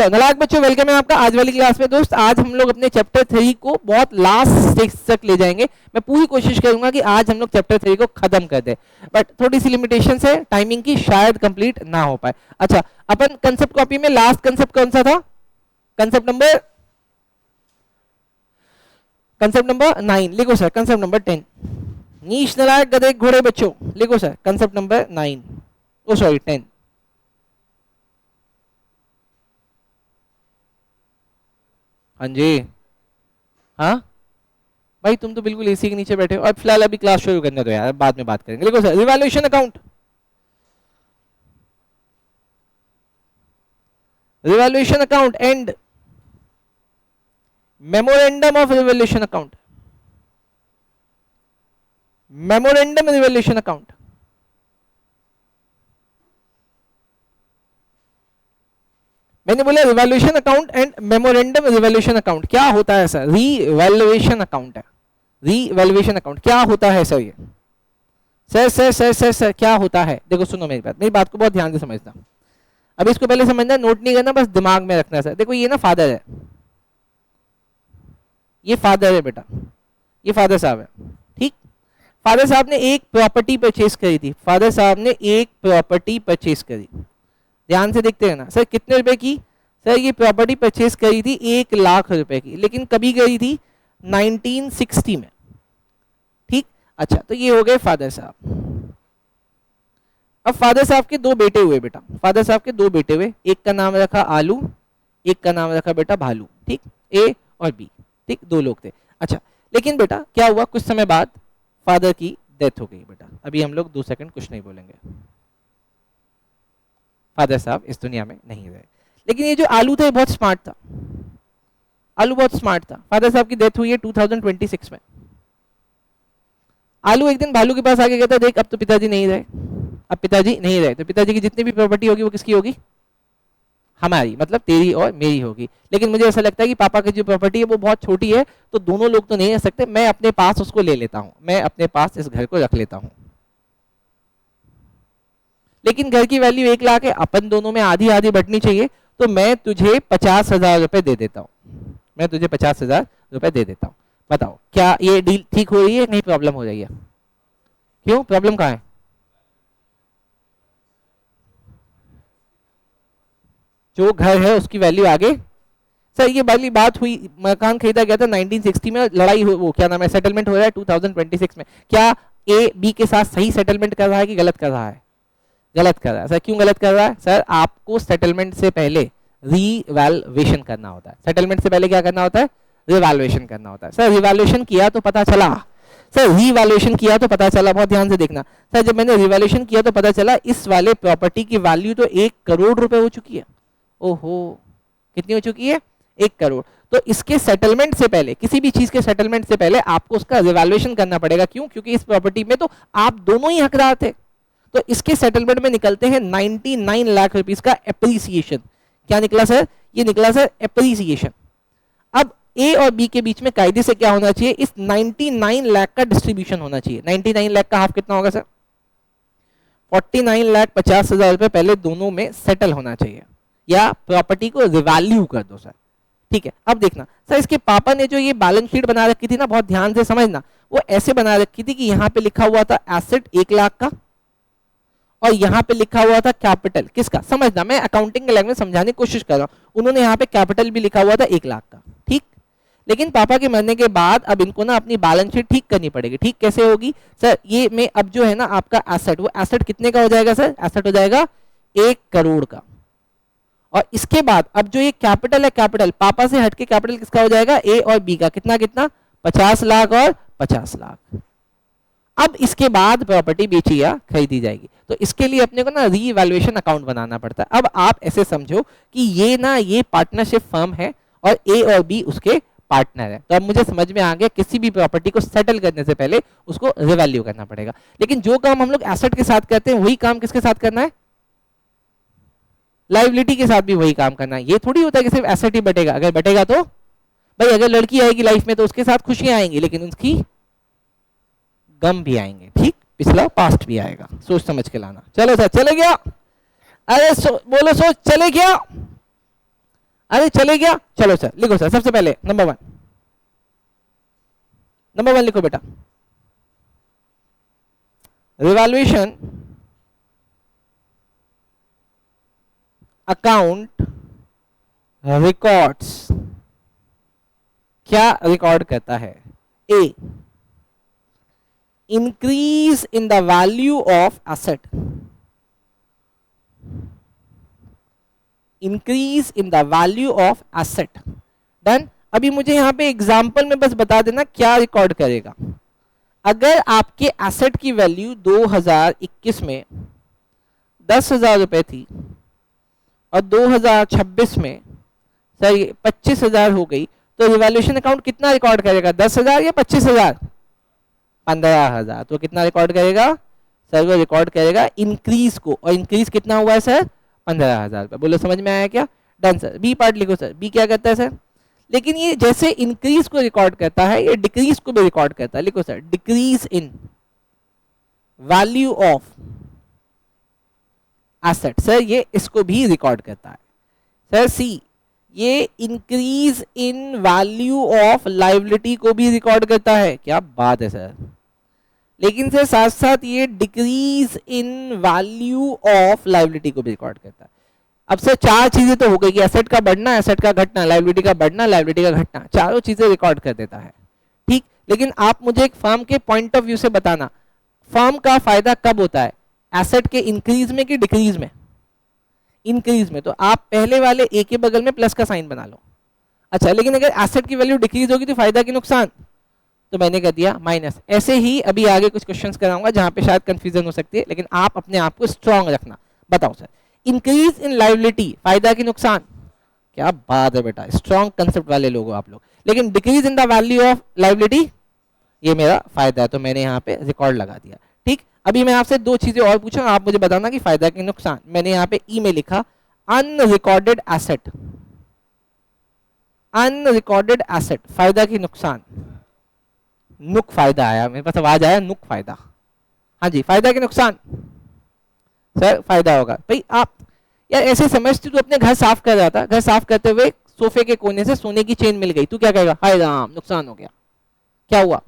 चलो नालायक बच्चों, वेलकम है आपका आज वाली क्लास में। दोस्त आज हम लोग अपने चैप्टर 3 को बहुत लास्ट स्टेज तक ले जाएंगे। मैं पूरी कोशिश करूंगा कि आज हम लोग चैप्टर 3 को खत्म कर दें, बट थोड़ी सी लिमिटेशन है टाइमिंग की, शायद कंप्लीट ना हो पाए। अच्छा, अपन कंसेप्ट कॉपी में लास्ट कंसेप्ट कौन सा था? कंसेप्ट नंबर 9 लिखो सर। कंसेप्ट नंबर 10 नीच नालायक गधे घोड़े बच्चों, लिखो सर कंसेप्ट नंबर 9, ओ सॉरी 10। हाँ जी, हाँ भाई तुम तो बिल्कुल एसी के नीचे बैठे हो। और फिलहाल अभी क्लास शुरू करने दो यार, बाद में बात करेंगे। लिखो sir revaluation account, revaluation account and memorandum of revaluation account, memorandum revaluation account. मैंने बोला revaluation account and memorandum revaluation account. क्या होता है सर? रिवैल्यूएशन अकाउंट है। रिवैल्यूएशन अकाउंट क्या होता है सर? ये sir sir sir sir sir क्या होता है? देखो सुनो मेरी बात को बहुत ध्यान से समझना। अब इसको पहले समझना, नोट नहीं करना, बस दिमाग में रखना है सर। देखो ये ना फादर है, ये फादर है बेटा, ये फादर साहब है, ठीक। फादर साहब ने एक प्रॉपर्टी परचेज करी थी, फादर साहब ने एक प्रॉपर्टी परचेज करी। ध्यान से देखते हैं ना सर, कितने रुपए की? सर ये प्रॉपर्टी परचेज करी थी 1,00,000 रुपए की, लेकिन कभी करी थी 1960 में, ठीक। अच्छा, तो ये हो गए फादर साहब। अब फादर साहब के दो बेटे हुए बेटा, फादर साहब के दो बेटे हुए, एक का नाम रखा आलू, एक का नाम रखा बेटा भालू, ठीक। ए और बी, ठीक, दो लोग थे। अच्छा, लेकिन बेटा क्या हुआ, कुछ समय बाद फादर की डेथ हो गई बेटा। अभी हम लोग 2 सेकंड कुछ नहीं बोलेंगे, फादर साहब इस दुनिया में नहीं रहे। लेकिन ये जो आलू था ये बहुत स्मार्ट था, आलू बहुत स्मार्ट था। फादर साहब की डेथ हुई है 2026 में। आलू एक दिन भालू के पास आके कहता, देख अब तो पिताजी नहीं रहे, अब पिताजी नहीं रहे तो पिताजी की जितनी भी प्रॉपर्टी होगी वो किसकी होगी? हमारी, मतलब तेरी और मेरी होगी। लेकिन मुझे ऐसा लगता है कि पापा की जो प्रॉपर्टी है वो बहुत छोटी है, तो दोनों लोग तो नहीं रह सकते, मैं अपने पास उसको ले लेता हूं, मैं अपने पास इस घर को रख लेता हूं। लेकिन घर की वैल्यू 1,00,000 है, अपन दोनों में आधी आधी बटनी चाहिए, तो मैं तुझे 50,000 रुपए दे देता हूं, मैं तुझे 50,000 रुपए दे देता हूं। बताओ क्या ये डील ठीक हो रही है? नहीं प्रॉब्लम हो रही है? क्यों प्रॉब्लम कहाँ है? जो घर है उसकी वैल्यू आगे। सर ये वाली बात हुई, मकान खरीदा गया था 1960 में, लड़ाई वो क्या नाम है, सेटलमेंट हो रहा है 2026 में। क्या ए बी के साथ सही सेटलमेंट कर रहा है कि गलत कर रहा है? गलत कर रहा है। सर क्यों गलत कर रहा है? सर आपको सेटलमेंट से पहले रिवैल्यूएशन करना होता है। सेटलमेंट से पहले क्या करना होता है? रिवैल्यूएशन करना होता है। सर रिवैल्यूएशन किया तो पता चला, सर रिवैल्यूएशन किया तो पता चला, बहुत ध्यान से देखना सर, जब मैंने रिवैल्यूएशन किया तो पता चला इस वाले प्रॉपर्टी की वैल्यू तो 1 करोड़ रुपए हो चुकी है। ओहो, कितनी हो चुकी है? 1 करोड़। तो इसके सेटलमेंट से पहले, किसी भी चीज के सेटलमेंट से पहले आपको उसका रिवैल्यूएशन करना पड़ेगा। क्यों? क्योंकि इस प्रॉपर्टी में तो आप दोनों ही हकदार थे। तो इसके सेटलमेंट में निकलते हैं 99 लाख रुपीस का एप्रिसिएशन। क्या निकला सर? ये निकला सर एप्रिसिएशन। अब ए और बी के बीच में कायदे से क्या होना चाहिए? इस 99 लाख का डिस्ट्रीब्यूशन होना चाहिए। 99 लाख का हाफ कितना होगा सर? 49,50,000 रुपए पहले दोनों में सेटल होना चाहिए, या प्रॉपर्टी को रिवैल्यू कर दो सर, ठीक है। अब देखना सर, इसके पापा ने जो ये बैलेंस शीट बना रखी थी ना, बहुत ध्यान से समझना, वो ऐसे बना रखी थी कि यहाँ पे लिखा हुआ था एसेट 1,00,000 का, और यहाँ पे लिखा हुआ था कैपिटल किसका? समझना, मैं अकाउंटिंग के लैंग्वेज समझाने की कोशिश कर रहा हूँ। उन्होंने यहाँ पे कैपिटल भी लिखा हुआ था 1,00,000 का, ठीक। लेकिन पापा के मरने के बाद अब इनको ना अपनी बैलेंस शीट ठीक करनी पड़ेगी। ठीक कैसे होगी सर? ये में अब जो है ना आपका एसेट, वो एसेट कितने का हो जाएगा सर? एसेट हो जाएगा 1 करोड़ का। और इसके बाद अब जो ये कैपिटल है, कैपिटल पापा से हटके कैपिटल किसका हो जाएगा? ए और बी का। कितना कितना? 50 लाख और 50 लाख। अब इसके बाद प्रॉपर्टी बेची या खरीदी जाएगी, तो इसके लिए अपने को ना रीवैल्यूएशन अकाउंट बनाना पड़ता है। अब आप ऐसे समझो कि ये ना ये पार्टनरशिप फर्म है और ए और बी उसके पार्टनर है। तो अब मुझे समझ में आ गया, किसी भी प्रॉपर्टी को सेटल करने से पहले उसको रिवैल्यू करना पड़ेगा। लेकिन जो काम हम लोग एसेट के साथ करते हैं वही काम किसके साथ करना है? लाइबिलिटी के साथ भी वही काम करना है। ये थोड़ी होता है कि सिर्फ एसेट ही बटेगा। अगर बटेगा तो भाई, अगर लड़की आएगी लाइफ में तो उसके साथ खुशियां आएंगी, लेकिन उसकी गम भी आएंगे, ठीक। पिछला पास्ट भी आएगा, सोच समझ के लाना। चलो सर, चले गया? अरे बोलो सोच, चले गया? अरे चले गया, चलो सर लिखो सर, सबसे पहले नंबर वन, नंबर वन लिखो बेटा, रिवैल्यूएशन अकाउंट रिकॉर्ड्स क्या रिकॉर्ड करता है? A, increase in the value of asset, increase in the value of asset. Done. अभी मुझे यहां पे एग्जांपल में बस बता देना क्या रिकॉर्ड करेगा। अगर आपके एसेट की वैल्यू 2021 में 10,000 रुपए थी और 2026 में सर 25,000 हो गई, तो रिवैल्यूएशन अकाउंट कितना रिकॉर्ड करेगा? 10,000 या 25,000? 15,000। तो कितना रिकॉर्ड करेगा सर? वो रिकॉर्ड करेगा इंक्रीज को, और इंक्रीज कितना हुआ है सर? 15,000 रुपए। बोलो समझ में आया क्या? Done sir. बी पार्ट लिखो सर, बी क्या करता है सर? लेकिन ये जैसे इंक्रीज को रिकॉर्ड करता है, ये डिक्रीज को भी रिकॉर्ड करता है। लिखो sir, decrease in value of asset, sir ये इसको भी रिकॉर्ड करता है। सर सी, ये increase in value of liability को भी रिकॉर्ड करता है। क्या बात है सर। लेकिन सर साथ साथ ये decrease in value of liability को भी रिकॉर्ड करता है। अब सर चार चीजें तो हो गई कि एसेट का बढ़ना, एसेट का घटना, लायबिलिटी का बढ़ना, लायबिलिटी का घटना, चारों चीजें रिकॉर्ड कर देता है। ठीक, लेकिन आप मुझे एक फर्म के पॉइंट ऑफ व्यू से बताना, फर्म का फायदा कब होता है? एसेट के इंक्रीज में कि डिक्रीज में? इंक्रीज में। तो आप पहले वाले ए के बगल में प्लस का साइन बना लो। अच्छा, लेकिन अगर एसेट की वैल्यू डिक्रीज होगी तो फायदा की नुकसान? तो मैंने कह दिया माइनस। ऐसे ही अभी आगे कुछ क्वेश्चंस कराऊंगा जहां पे शायद कंफ्यूजन हो सकती है, लेकिन आप अपने आप को स्ट्रांग रखना। बताओ सर, इंक्रीज इन लायबिलिटी फायदा की नुकसान? क्या बात है बेटा, स्ट्रांग कंसेप्ट वाले लोग हो आप लोग। लेकिन decrease in the value of liability, ये मेरा फायदा है, तो मैंने यहाँ पे रिकॉर्ड लगा दिया। ठीक, अभी मैं आपसे दो चीजें और पूछूंगा, आप मुझे बताना कि फायदा की नुकसान। मैंने यहाँ पे ई में लिखा अनरिकॉर्डेड एसेट, अनरिकॉर्डेड एसेट फायदा की नुकसान। नुक फायदा आया मेरे पास, आवाज आया नुक फायदा। हाँ जी, फायदा के नुकसान सर फायदा होगा। भाई आप यार ऐसे समझते, तू अपने घर साफ कर रहा था, घर साफ करते हुए सोफे के कोने से सोने की चेन मिल गई, तू क्या कहेगा? हाय राम, नुकसान हो गया। क्या हुआ?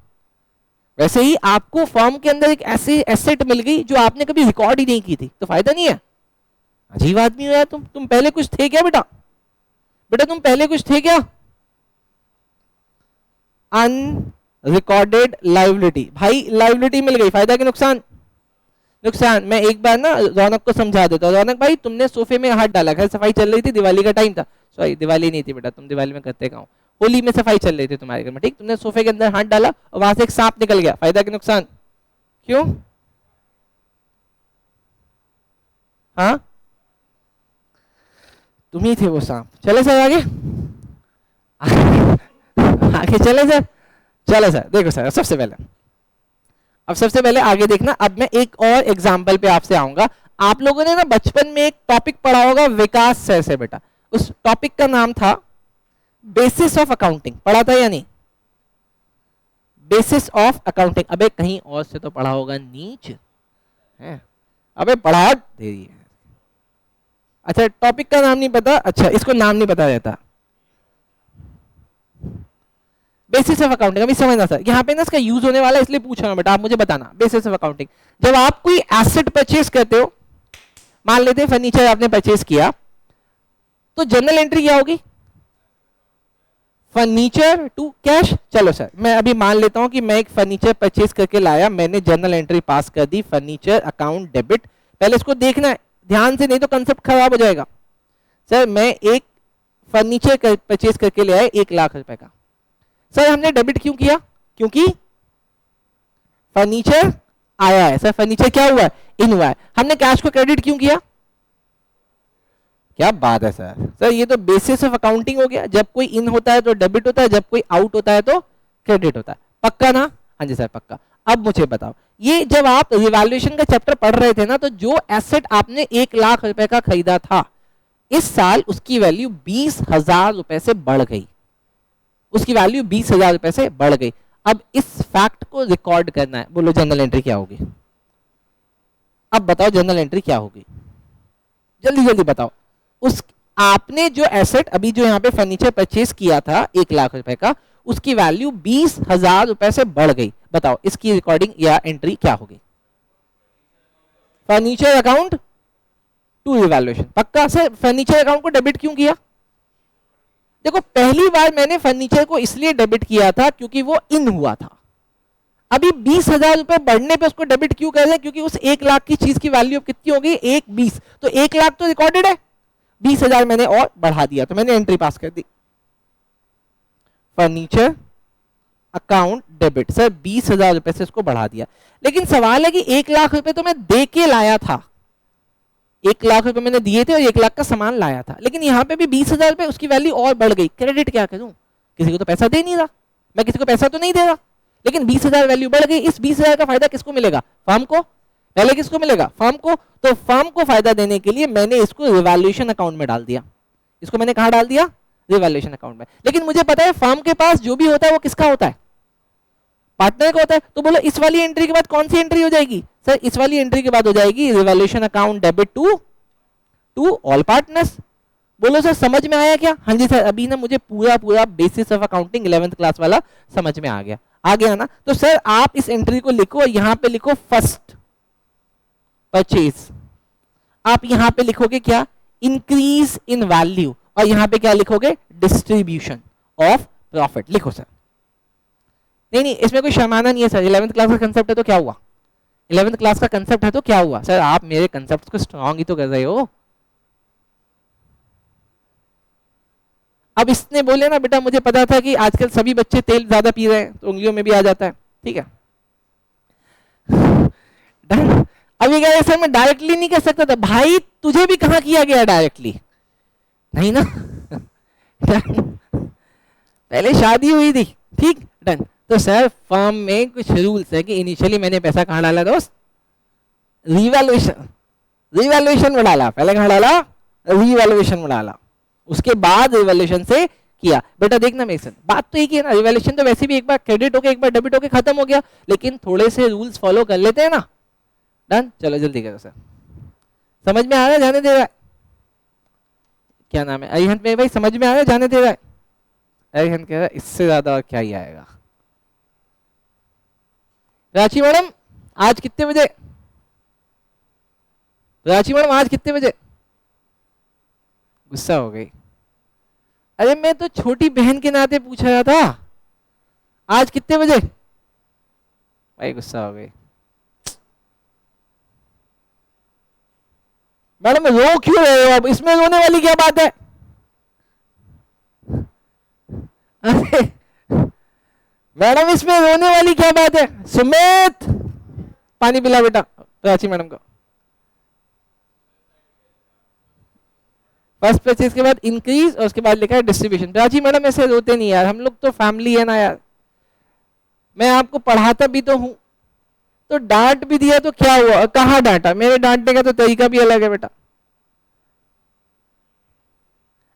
वैसे ही आपको फर्म के अंदर एक ऐसी एसेट मिल गई जो आपने कभी रिकॉर्ड ही नहीं की थी, तो फायदा नहीं है? अजीब आदमी हो यार तुम पहले कुछ थे क्या बेटा? बेटा तुम पहले कुछ थे क्या? अनरिकॉर्डेड लायबिलिटी, भाई लायबिलिटी मिल गई, फायदा के नुकसान? नुकसान। मैं एक बार ना रौनक को समझा देता हूँ। रौनक भाई, तुमने सोफे में हाथ डाला, घर सफाई चल रही थी, दिवाली का टाइम था। सॉरी, दिवाली नहीं थी बेटा, तुम दिवाली में करते कहाँ हो, होली में सफाई चल रही थी तुम्हारे घर में। ठीक, तुमने सोफे के अंदर हाथ डाला और वहां से एक सांप निकल गया, फायदा के नुकसान? क्यों? हाँ, तुम ही थे वो सांप। चले सर आगे आगे चले सर। चलो सर, देखो सर, सबसे पहले आगे देखना। अब मैं एक और एग्जाम्पल पे आपसे आऊंगा। आप लोगों ने ना बचपन में एक टॉपिक पढ़ा होगा विकास सर से बेटा, उस टॉपिक का नाम था बेसिस ऑफ अकाउंटिंग। पढ़ा था या नहीं? Basis of accounting. अबे कहीं और से तो पढ़ा होगा, नीच है, अबे पढ़ा दे रही है। अच्छा, टॉपिक का नाम नहीं पता? अच्छा, इसको नाम नहीं पता रहता, बेसिस ऑफ अकाउंटिंग। अभी समझना सर, यहाँ पे ना इसका यूज होने वाला है, इसलिए पूछ रहा हूं बेटा, आप मुझे बताना। बेसिस ऑफ अकाउंटिंग, जब आप कोई एसेट परचेज करते हो, मान लेते हैं फर्नीचर आपने परचेज किया, तो जनरल एंट्री क्या होगी? Furniture to cash. चलो सर, मैं अभी मान लेता हूं कि मैं एक फर्नीचर परचेज करके लाया, मैंने जनरल एंट्री पास कर दी, फर्नीचर अकाउंट डेबिट। पहले इसको देखना है ध्यान से, नहीं तो कंसेप्ट खराब हो जाएगा। सर मैं एक फर्नीचर परचेज करके ले आया 1 लाख रुपए का। सर हमने डेबिट क्यों किया? क्योंकि फर्नीचर आया है। सर फर्नीचर क्या हुआ है? इन हुआ है। हमने कैश को क्रेडिट क्यों किया? क्या बात है सर। सर ये तो बेसिस ऑफ अकाउंटिंग हो गया, जब कोई इन होता है तो डेबिट होता है, जब कोई आउट होता है तो क्रेडिट होता है। पक्का ना? हाँ जी सर पक्का। अब मुझे बताओ, ये जब आप रिवैल्यूएशन का चैप्टर पढ़ रहे थे ना, तो जो एसेट आपने 1 लाख रुपए का खरीदा था, इस साल उसकी वैल्यू 20,000 रुपए से बढ़ गई, उसकी वैल्यू 20,000 रुपए से बढ़ गई। अब इस फैक्ट को रिकॉर्ड करना है। बोलो जनरल एंट्री क्या होगी? अब बताओ जनरल एंट्री क्या होगी, जल्दी जल्दी बताओ। उस आपने जो एसेट अभी जो यहाँ पे फर्नीचर परचेज किया था 1 लाख रुपए का, उसकी वैल्यू 20,000 रुपए से बढ़ गई। बताओ इसकी रिकॉर्डिंग या एंट्री क्या होगी? Furniture account to revaluation. पक्का सर फर्नीचर अकाउंट को डेबिट क्यों किया? देखो पहली बार मैंने फर्नीचर को इसलिए डेबिट किया था क्योंकि वो इन हुआ था। अभी 20,000 रुपए बढ़ने पे उसको डेबिट क्यों कर रहे हैं? क्योंकि उस 1 लाख की चीज की वैल्यू अब कितनी हो गई? 1,20। तो 1 लाख तो रिकॉर्डेड है, 20,000 मैंने और बढ़ा दिया, तो मैंने एंट्री पास कर दी। फर्नीचर अकाउंट डेबिट, सर 20,000 रुपए से उसको बढ़ा दिया। लेकिन सवाल है कि 1 लाख रुपए तो मैं दे के लाया था, 1 लाख रुपए मैंने दिए थे और 1 लाख का सामान लाया था, लेकिन यहाँ पे भी 20,000 रुपए उसकी वैल्यू और बढ़ गई। क्रेडिट क्या करूं? किसी को तो पैसा दे नहीं रहा, मैं किसी को पैसा तो नहीं दे रहा, लेकिन 20,000 वैल्यू बढ़ गई। इस 20,000 का फायदा किसको मिलेगा? फर्म को। पहले किसको मिलेगा? फर्म को। तो फर्म को फायदा देने के लिए मैंने इसको रिवैल्यूएशन अकाउंट में डाल दिया। इसको मैंने कहां डाल दिया? रिवैल्यूएशन अकाउंट में। लेकिन मुझे पता है फर्म के पास जो भी होता है वो किसका होता है? पार्टनर का होता है। तो बोलो इस वाली एंट्री के बाद कौन सी एंट्री हो जाएगी? सर इस वाली एंट्री के बाद हो जाएगी revaluation account debit to all partners. बोलो सर समझ में आया क्या? हाँ जी सर, अभी ना मुझे पूरा basis of accounting 11th class वाला समझ में आ गया। आ गया ना? तो सर आप इस एंट्री को लिखो और यहां पे लिखो फर्स्ट परचेज। आप यहां पे लिखोगे क्या? Increase in value. और यहां पे क्या लिखोगे? Distribution of profit. लिखो सर। नहीं इसमें कोई शर्माना नहीं है सर, 11th क्लास का कंसेप्ट है तो क्या हुआ? 11th क्लास का कंसेप्ट है तो क्या हुआ? सर आप मेरे कंसेप्ट को स्ट्रॉन्ग ही तो कर रहे हो। अब इसने बोले ना बेटा मुझे पता था कि आजकल सभी बच्चे तेल ज्यादा पी रहे हैं तो उंगलियों में भी आ जाता है, ठीक है। अभी क्या सर मैं डायरेक्टली नहीं कर सकता था। भाई तुझे भी कहां किया गया डायरेक्टली? नहीं ना। पहले शादी हुई थी, ठीक, डन। तो सर फर्म में कुछ रूल्स है कि इनिशियली मैंने पैसा कहां डाला दोस्त? रिवैल्यूएशन में डाला। पहले कहां डाला? रिवैल्यूएशन में डाला, उसके बाद रिवैल्यूएशन से किया। बेटा देखना मेरे साथ, बात तो एक ही है ना। रिवैल्यूएशन तो वैसे भी एक बार क्रेडिट होके एक बार डेबिट होके खत्म हो गया, लेकिन थोड़े से रूल्स फॉलो कर लेते हैं ना। डन, चलो जल्दी करो सर। समझ में आ रहा है? जाने दे रहा है? क्या नाम है? अरिहंत में भाई समझ में आ रहा है? जाने दे रहा है? अरिहंत कह रहा है इससे ज्यादा और क्या ही आएगा। रांची मैडम आज कितने बजे? रांची मैडम आज कितने बजे? गुस्सा हो गई। अरे मैं तो छोटी बहन के नाते पूछ रहा था, आज कितने बजे? भाई गुस्सा हो गई। मैडम रो क्यों रहे हो? अब इसमें रोने वाली क्या बात है? अरे मैडम इसमें रोने वाली क्या बात है? सुमित पानी पिला बेटा प्राची मैडम को। फर्स्ट परचेज के बाद इंक्रीज और उसके बाद लिखा है डिस्ट्रीब्यूशन। प्राची मैडम ऐसे रोते नहीं यार, हम लोग तो फैमिली है ना यार। मैं आपको पढ़ाता भी तो हूं, तो डांट भी दिया तो क्या हुआ? कहाँ डांटा? मेरे डांटने का तो तरीका भी अलग है बेटा।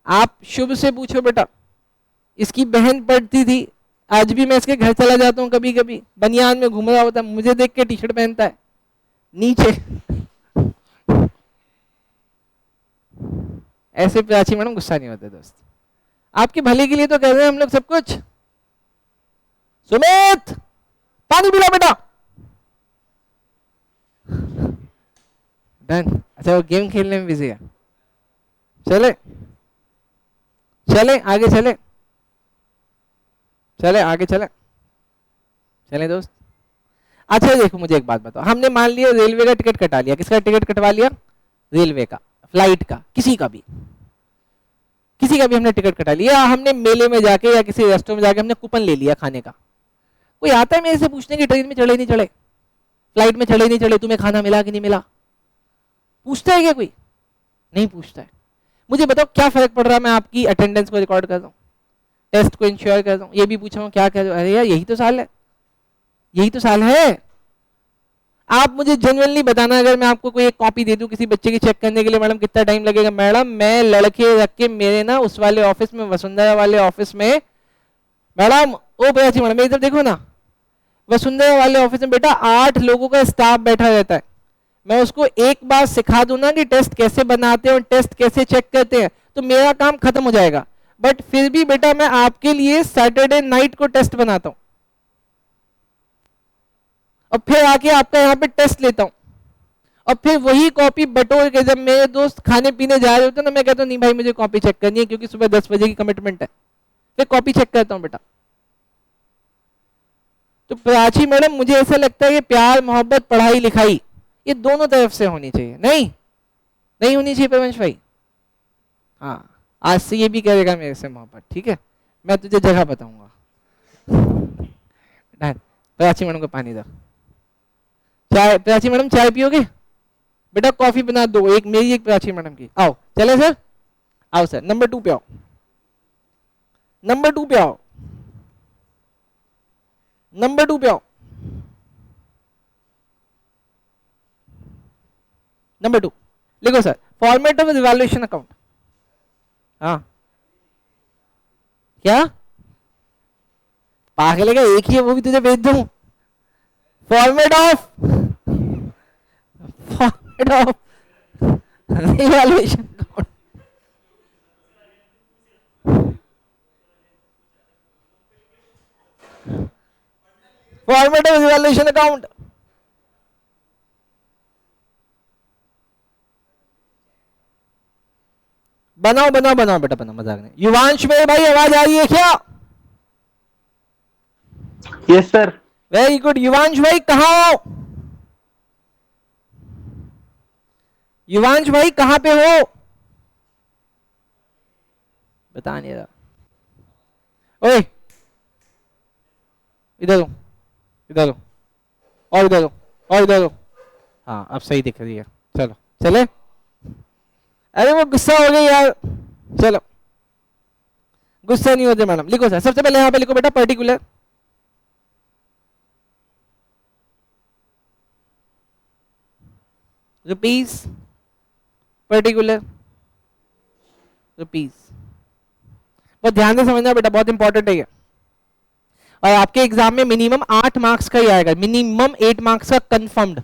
आप शुभ से पूछो बेटा, इसकी बहन पढ़ती थी, आज भी मैं इसके घर चला जाता हूँ कभी कभी, बनियान में घूम रहा होता है, मुझे देख के टी शर्ट पहनता है नीचे। ऐसे प्राची मैडम गुस्सा नहीं होते दोस्त, आपके भले के लिए तो कर रहे हैं हम लोग सब कुछ। सुमित पानी पिला बेटा। डन। अच्छा वो गेम खेलने में बिजी है। चले चले आगे चले, चले आगे चले, चले दोस्त। अच्छा देखो मुझे एक बात बताओ, हमने मान लिया रेलवे का टिकट कटा लिया। किसका टिकट कटवा लिया? रेलवे का, फ्लाइट का, किसी का भी हमने टिकट कटा लिया। हमने मेले में जाके या किसी रेस्टोरेंट में जाके हमने कूपन ले लिया खाने का। कोई आता है मेरे से पूछने की ट्रेन में चढ़े नहीं चढ़े, फ्लाइट में चढ़े नहीं चढ़े, तुम्हें खाना मिला कि नहीं मिला? पूछता है क्या कोई? नहीं पूछता है। मुझे बताओ क्या फर्क पड़ रहा है मैं आपकी अटेंडेंस को रिकॉर्ड कर रहा हूँ, टेस्ट को इंश्योर कर रहा हूँ, ये भी पूछ रहा हूँ क्या कर रहा हूँ? अरे यार यही तो साल है, यही तो साल है। आप मुझे जेन्युइनली बताना, अगर मैं आपको कोई एक कॉपी दे दूं किसी बच्चे की चेक करने के लिए, मैडम कितना टाइम लगेगा? मैडम मैं लड़के रख के मेरे ना उस वाले ऑफिस में, वसुंधरा वाले ऑफिस में, मैडम ओ प्राची मैडम मेरी तरफ देखो ना, वसुंधरा वाले ऑफिस में बेटा 8 लोगों का स्टाफ बैठा रहता है। मैं उसको एक बार सिखा दूं ना कि टेस्ट कैसे बनाते हैं और टेस्ट कैसे चेक करते हैं, तो मेरा काम खत्म हो जाएगा। बट फिर भी बेटा मैं आपके लिए सैटरडे नाइट को टेस्ट बनाता हूं और फिर आके आपका यहाँ पे टेस्ट लेता हूं और फिर वही कॉपी बटोर के जब मेरे दोस्त खाने पीने जा रहे होते ना, मैं कहता हूँ नहीं भाई मुझे कॉपी चेक करनी है क्योंकि सुबह 10 बजे की कमिटमेंट है, फिर कॉपी चेक करता हूँ बेटा। तो प्राची मैडम मुझे ऐसा लगता है कि प्यार मोहब्बत पढ़ाई लिखाई ये दोनों तरफ से होनी चाहिए, नहीं होनी चाहिए प्रवंश भाई। हाँ आज से ये भी करेगा मेरे से मोहब्बत, ठीक है, मैं तुझे जगह बताऊंगा। प्राची मैडम को पानी दो, चाय, प्राची मैडम चाय पियोगे बेटा? कॉफी बना दो, एक मेरी एक प्राची मैडम की। आओ चले सर, आओ सर नंबर 2 पे आओ, नंबर 2 पे आओ, नंबर 2 पे आओ, नंबर 2 लिखो sir, format of evaluation account. हाँ क्या पागल का एक ही है, वो भी तुझे भेज दूं। Format of evaluation account, format of evaluation account. बनाओ बनाओ बनाओ बेटा बनाओ, मजाक नहीं। युवांश मेरे भाई आवाज आ रही है क्या? Yes sir. Very good. Yuvansh भाई कहाँ हो? युवांश भाई कहां पे हो? बता नहीं रहा। ओए इधर हो, इधर हो, और इधर हो, और इधर हो। हाँ अब सही दिख रही है, चलो चले। अरे वो गुस्सा हो गई यार, चलो गुस्सा नहीं होते मैडम। लिखो सर, सबसे पहले यहां पे लिखो बेटा पर्टिकुलर, रुपीज, पर्टिकुलर रुपीज। बहुत ध्यान से समझना बेटा, बहुत इंपॉर्टेंट है ये। और आपके एग्जाम में मिनिमम 8 मार्क्स का ही आएगा, मिनिमम 8 मार्क्स का कंफर्म्ड।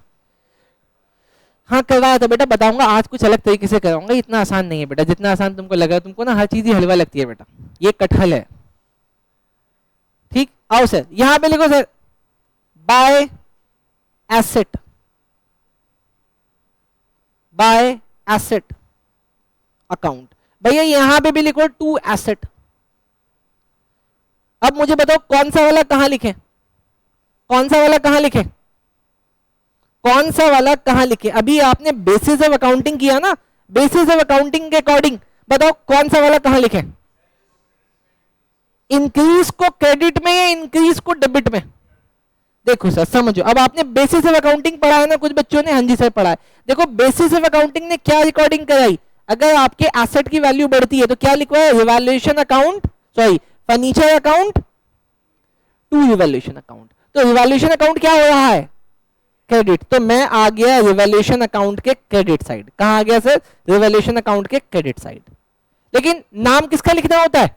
हाँ करवाया था बेटा, बताऊंगा आज कुछ अलग तरीके से कराऊंगा, इतना आसान नहीं है बेटा जितना आसान तुमको लगा। तुमको ना हर चीज ही हलवा लगती है बेटा, ये कटहल है, ठीक। आओ सर यहां पे लिखो sir, bye asset, bye asset account. भैया यहां पे भी लिखो टू एसेट। अब मुझे बताओ कौन सा वाला कहां लिखे, कौन सा वाला कहां लिखे, कौन सा वाला कहां लिखे? अभी आपने बेसिस ऑफ अकाउंटिंग किया ना, बेसिस ऑफ अकाउंटिंग के अकॉर्डिंग बताओ कौन सा वाला कहां लिखे? इंक्रीज को क्रेडिट में या इंक्रीज को डेबिट में? देखो सर समझो, अब आपने बेसिस ऑफ अकाउंटिंग पढ़ा है ना, कुछ बच्चों ने हाँ जी सर पढ़ा है। देखो बेसिस ऑफ अकाउंटिंग ने क्या रिकॉर्डिंग कराई, अगर आपके एसेट की वैल्यू बढ़ती है तो क्या लिखवाया? Revaluation account, sorry furniture account to revaluation account. तो रिवैल्यूएशन अकाउंट क्या हो रहा है? क्रेडिट। तो मैं आ गया रिवैल्यूएशन अकाउंट के क्रेडिट साइड। कहां आ गया सर? रिवैल्यूएशन अकाउंट के क्रेडिट साइड। लेकिन नाम किसका लिखना होता है?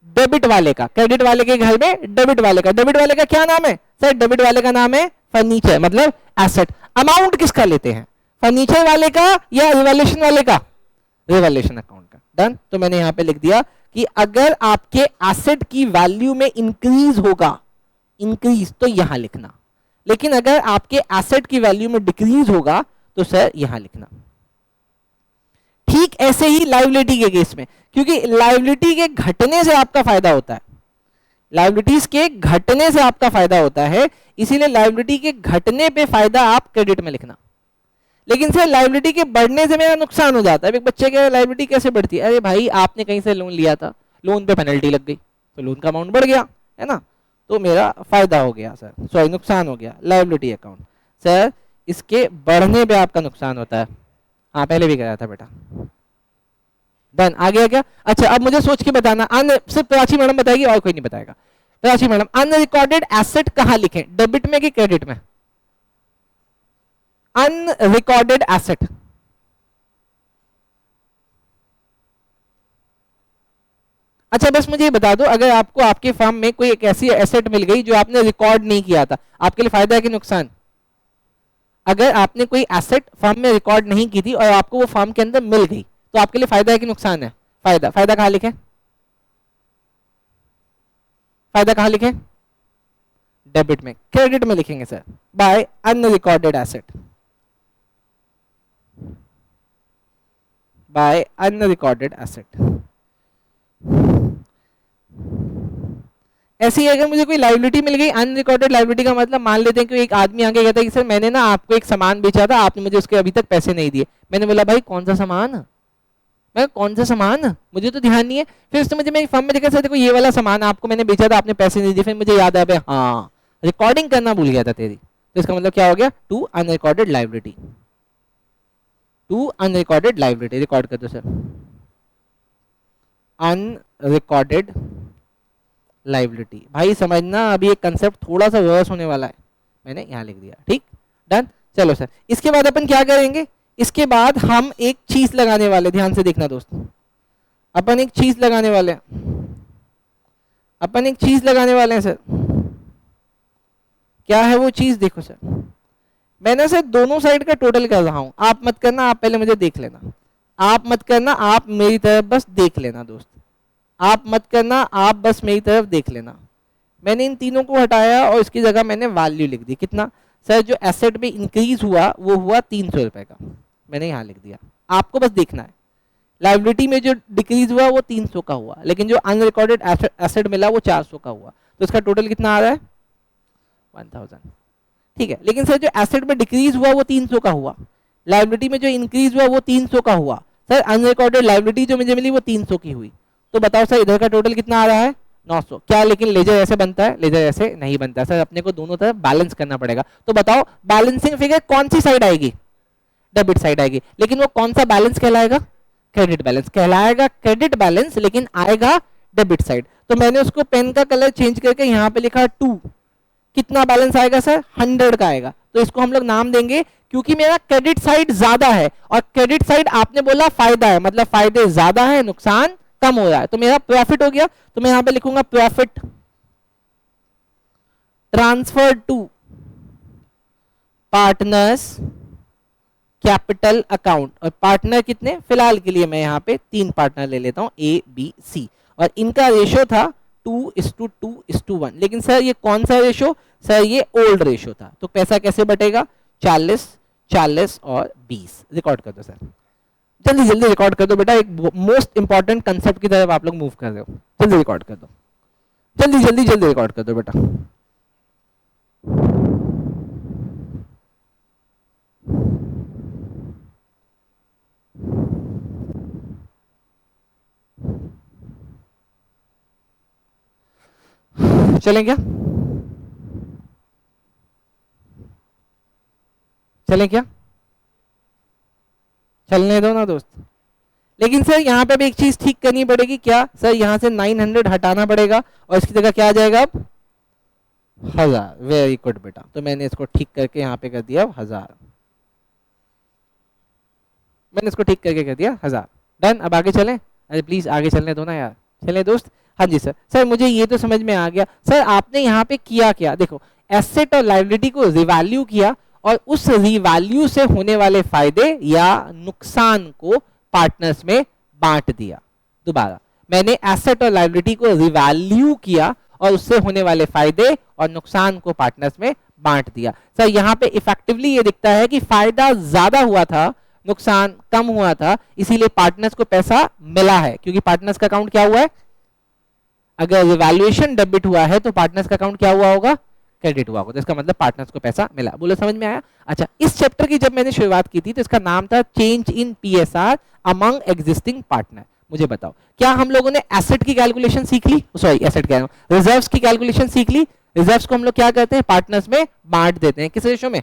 डेबिट वाले का। क्रेडिट वाले के घर में डेबिट वाले का। डेबिट वाले का क्या नाम है सर? डेबिट वाले का नाम है फर्नीचर, मतलब एसेट। अमाउंट किसका लेते हैं? फर्नीचर वाले का या रिवैल्यूएशन वाले का? रिवैल्यूएशन अकाउंट का। डन। तो मैंने यहां पे लिख दिया कि अगर आपके एसेट की वैल्यू में इंक्रीज होगा, इंक्रीज तो यहां लिखना, लेकिन अगर आपके एसेट की वैल्यू में डिक्रीज होगा तो सर यहां लिखना। ठीक ऐसे ही लायबिलिटी के केस में, क्योंकि लायबिलिटी के घटने से आपका फायदा होता है, लायबिलिटीज के घटने से आपका फायदा होता है, इसीलिए लायबिलिटी के घटने पे फायदा आप क्रेडिट में लिखना। लेकिन सर लायबिलिटी के बढ़ने से मेरा नुकसान हो जाता है। एक बच्चे के लायबिलिटी कैसे बढ़ती है? अरे भाई आपने कहीं से लोन लिया था, लोन पे पेनल्टी लग गई तो लोन का अमाउंट बढ़ गया, है ना, तो मेरा फायदा हो गया सर, सॉरी नुकसान हो गया। लायबिलिटी अकाउंट सर इसके बढ़ने पे आपका नुकसान होता है। हाँ पहले भी कहा था बेटा। डन। आ गया क्या? अच्छा अब मुझे सोच के बताना, सिर्फ प्राची मैडम बताएगी और कोई नहीं बताएगा। प्राची मैडम, अनरिकॉर्डेड एसेट कहां लिखें, डेबिट में कि क्रेडिट में? अनरिकॉर्डेड एसेट, अच्छा बस मुझे ये बता दो, अगर आपको आपके फर्म में कोई एक ऐसी एसेट मिल गई जो आपने रिकॉर्ड नहीं किया था, आपके लिए फायदा है कि नुकसान? अगर आपने कोई एसेट फर्म में रिकॉर्ड नहीं की थी और आपको वो फर्म के अंदर मिल गई तो आपके लिए फायदा है कि नुकसान है? फायदा, फायदा कहाँ लिखे, फायदा कहाँ लिखे, डेबिट में। क्रेडिट में लिखेंगे sir by unrecorded asset, by unrecorded asset. ऐसी अगर मुझे कोई लाइबिलिटी मिल गई, अनरिकॉर्डेड लाइबिलिटी का मतलब मान लेते हैं कि एक आदमी आगे कहता है कि सर मैंने ना आपको एक सामान बेचा था, आपने मुझे उसके अभी तक पैसे नहीं दिए। मैंने बोला भाई कौन सा सामान, मैं कौन सा सामान, मुझे तो ध्यान नहीं है। फिर उसने मुझे मेरी फर्म में देखा सर देखो ये वाला सामान आपको मैंने बेचा था, आपने पैसे नहीं दिए। फिर मुझे याद आया हाँ रिकॉर्डिंग करना भूल गया था तेरी, तो इसका मतलब क्या हो गया, to unrecorded liability, to unrecorded liability. Record कर दो सर, अनरिकॉर्डेड लाइबिलिटी। भाई समझना अभी एक कंसेप्ट थोड़ा सा रिवर्स होने वाला है, मैंने यहाँ लिख दिया, ठीक डन। चलो सर इसके बाद अपन क्या करेंगे, इसके बाद हम एक चीज लगाने वाले, ध्यान से देखना दोस्त, अपन एक चीज लगाने वाले हैं, अपन एक चीज लगाने वाले हैं सर। क्या है वो चीज, देखो सर मैंने सर दोनों साइड का टोटल कर रहा हूं, आप मत करना, आप पहले मुझे देख लेना, आप मत करना, आप मेरी तरफ बस देख लेना दोस्त, आप मत करना, आप बस मेरी तरफ देख लेना। मैंने इन तीनों को हटाया और इसकी जगह मैंने वैल्यू लिख दी, कितना सर, जो एसेट में इंक्रीज हुआ वो हुआ 300 रुपए का, मैंने यहाँ लिख दिया, आपको बस देखना है। लाइबिलिटी में जो डिक्रीज हुआ वो 300 का हुआ, लेकिन जो अनरिकॉर्डेड एसेट मिला वो 400 का हुआ, तो इसका टोटल कितना आ रहा है 1000, ठीक है। लेकिन सर जो एसेट में डिक्रीज हुआ वो 300 का हुआ, लाइबिलिटी में जो इंक्रीज हुआ वो 300 का हुआ, सर अनरिकॉर्डेड लाइबिलिटी जो मुझे मिली वो 300 की हुई, तो बताओ सर इधर का टोटल कितना आ रहा है 900। क्या लेकिन लेजर ऐसे बनता है, लेजर ऐसे नहीं बनता सर, अपने को दोनों तरफ बैलेंस करना पड़ेगा। तो बताओ बैलेंसिंग फिगर कौन सी साइड आएगी, डेबिट साइड आएगी, लेकिन वो कौन सा बैलेंस कहलाएगा, क्रेडिट बैलेंस कहलाएगा, क्रेडिट बैलेंस, लेकिन आएगा डेबिट साइड। तो मैंने उसको पेन का कलर चेंज करके यहाँ पे लिखा 2, कितना बैलेंस आएगा सर 100 का आएगा, तो इसको हम लोग नाम देंगे, क्योंकि मेरा क्रेडिट साइड ज्यादा है और क्रेडिट साइड आपने बोला फायदा है, मतलब फायदे ज्यादा है नुकसान कम हो रहा है, तो मेरा प्रॉफिट हो गया। तो मैं यहां पे लिखूंगा profit transfer to partners capital account, और पार्टनर कितने, फिलहाल के लिए मैं यहां पे 3 पार्टनर ले लेता हूं A B C, और इनका रेशो था 2:2:1। लेकिन सर ये कौन सा रेशो, सर ये ओल्ड रेशो था, तो पैसा कैसे बटेगा 40 40 और 20। रिकॉर्ड कर दो सर, जल्दी जल्दी रिकॉर्ड कर दो बेटा, एक मोस्ट इंपॉर्टेंट कंसेप्ट की तरफ आप लोग मूव कर रहे हो, जल्दी रिकॉर्ड कर दो, जल्दी जल्दी जल्दी रिकॉर्ड कर दो बेटा। चलें क्या, चलें क्या, चलने दो ना दोस्त। लेकिन सर यहाँ पे भी एक चीज ठीक करनी पड़ेगी, क्या सर, यहाँ से 900 हटाना पड़ेगा और इसकी जगह क्या आ जाएगा अब 1000। वेरी गुड बेटा, तो मैंने इसको ठीक करके यहाँ पे कर दिया 1000, मैंने इसको ठीक करके कर दिया 1000, डन। अब आगे चलें, अरे प्लीज आगे चलने दो ना यार, चलें दोस्त। हाँ जी सर, सर मुझे ये तो समझ में आ गया। सर आपने यहाँ पे किया क्या, देखो एसेट और लायबिलिटी को रिवैल्यू किया और उस रिवैल्यू से होने वाले फायदे या नुकसान को पार्टनर्स में बांट दिया। दोबारा, मैंने एसेट और लायबिलिटी को रिवैल्यू किया और उससे होने वाले फायदे और नुकसान को पार्टनर्स में बांट दिया। सर यहाँ पे इफेक्टिवली ये दिखता है कि फायदा ज्यादा हुआ था, नुकसान कम हुआ था, इसीलिए पार्टनर्स को पैसा मिला है, क्योंकि पार्टनर्स का अकाउंट क्या हुआ है, अगर रिवैल्यूएशन डेबिट हुआ है तो पार्टनर्स का अकाउंट क्या हुआ होगा, क्रेडिट हुआ होगा, तो इसका मतलब पार्टनर्स को पैसा मिला। बोलो समझ में आया। अच्छा, इस चैप्टर की जब मैंने शुरुआत की थी तो इसका नाम था change in PSR among existing partner. मुझे बताओ क्या हम लोगों ने एसेट की कैलकुलेशन सीख ली, सॉरी एसेट कह रहा हूं, रिजर्व्स की कैलकुलेशन सीख ली। रिजर्व्स को हम लोग क्या करते हैं, पार्टनर्स में बांट देते हैं, किस रेशो में,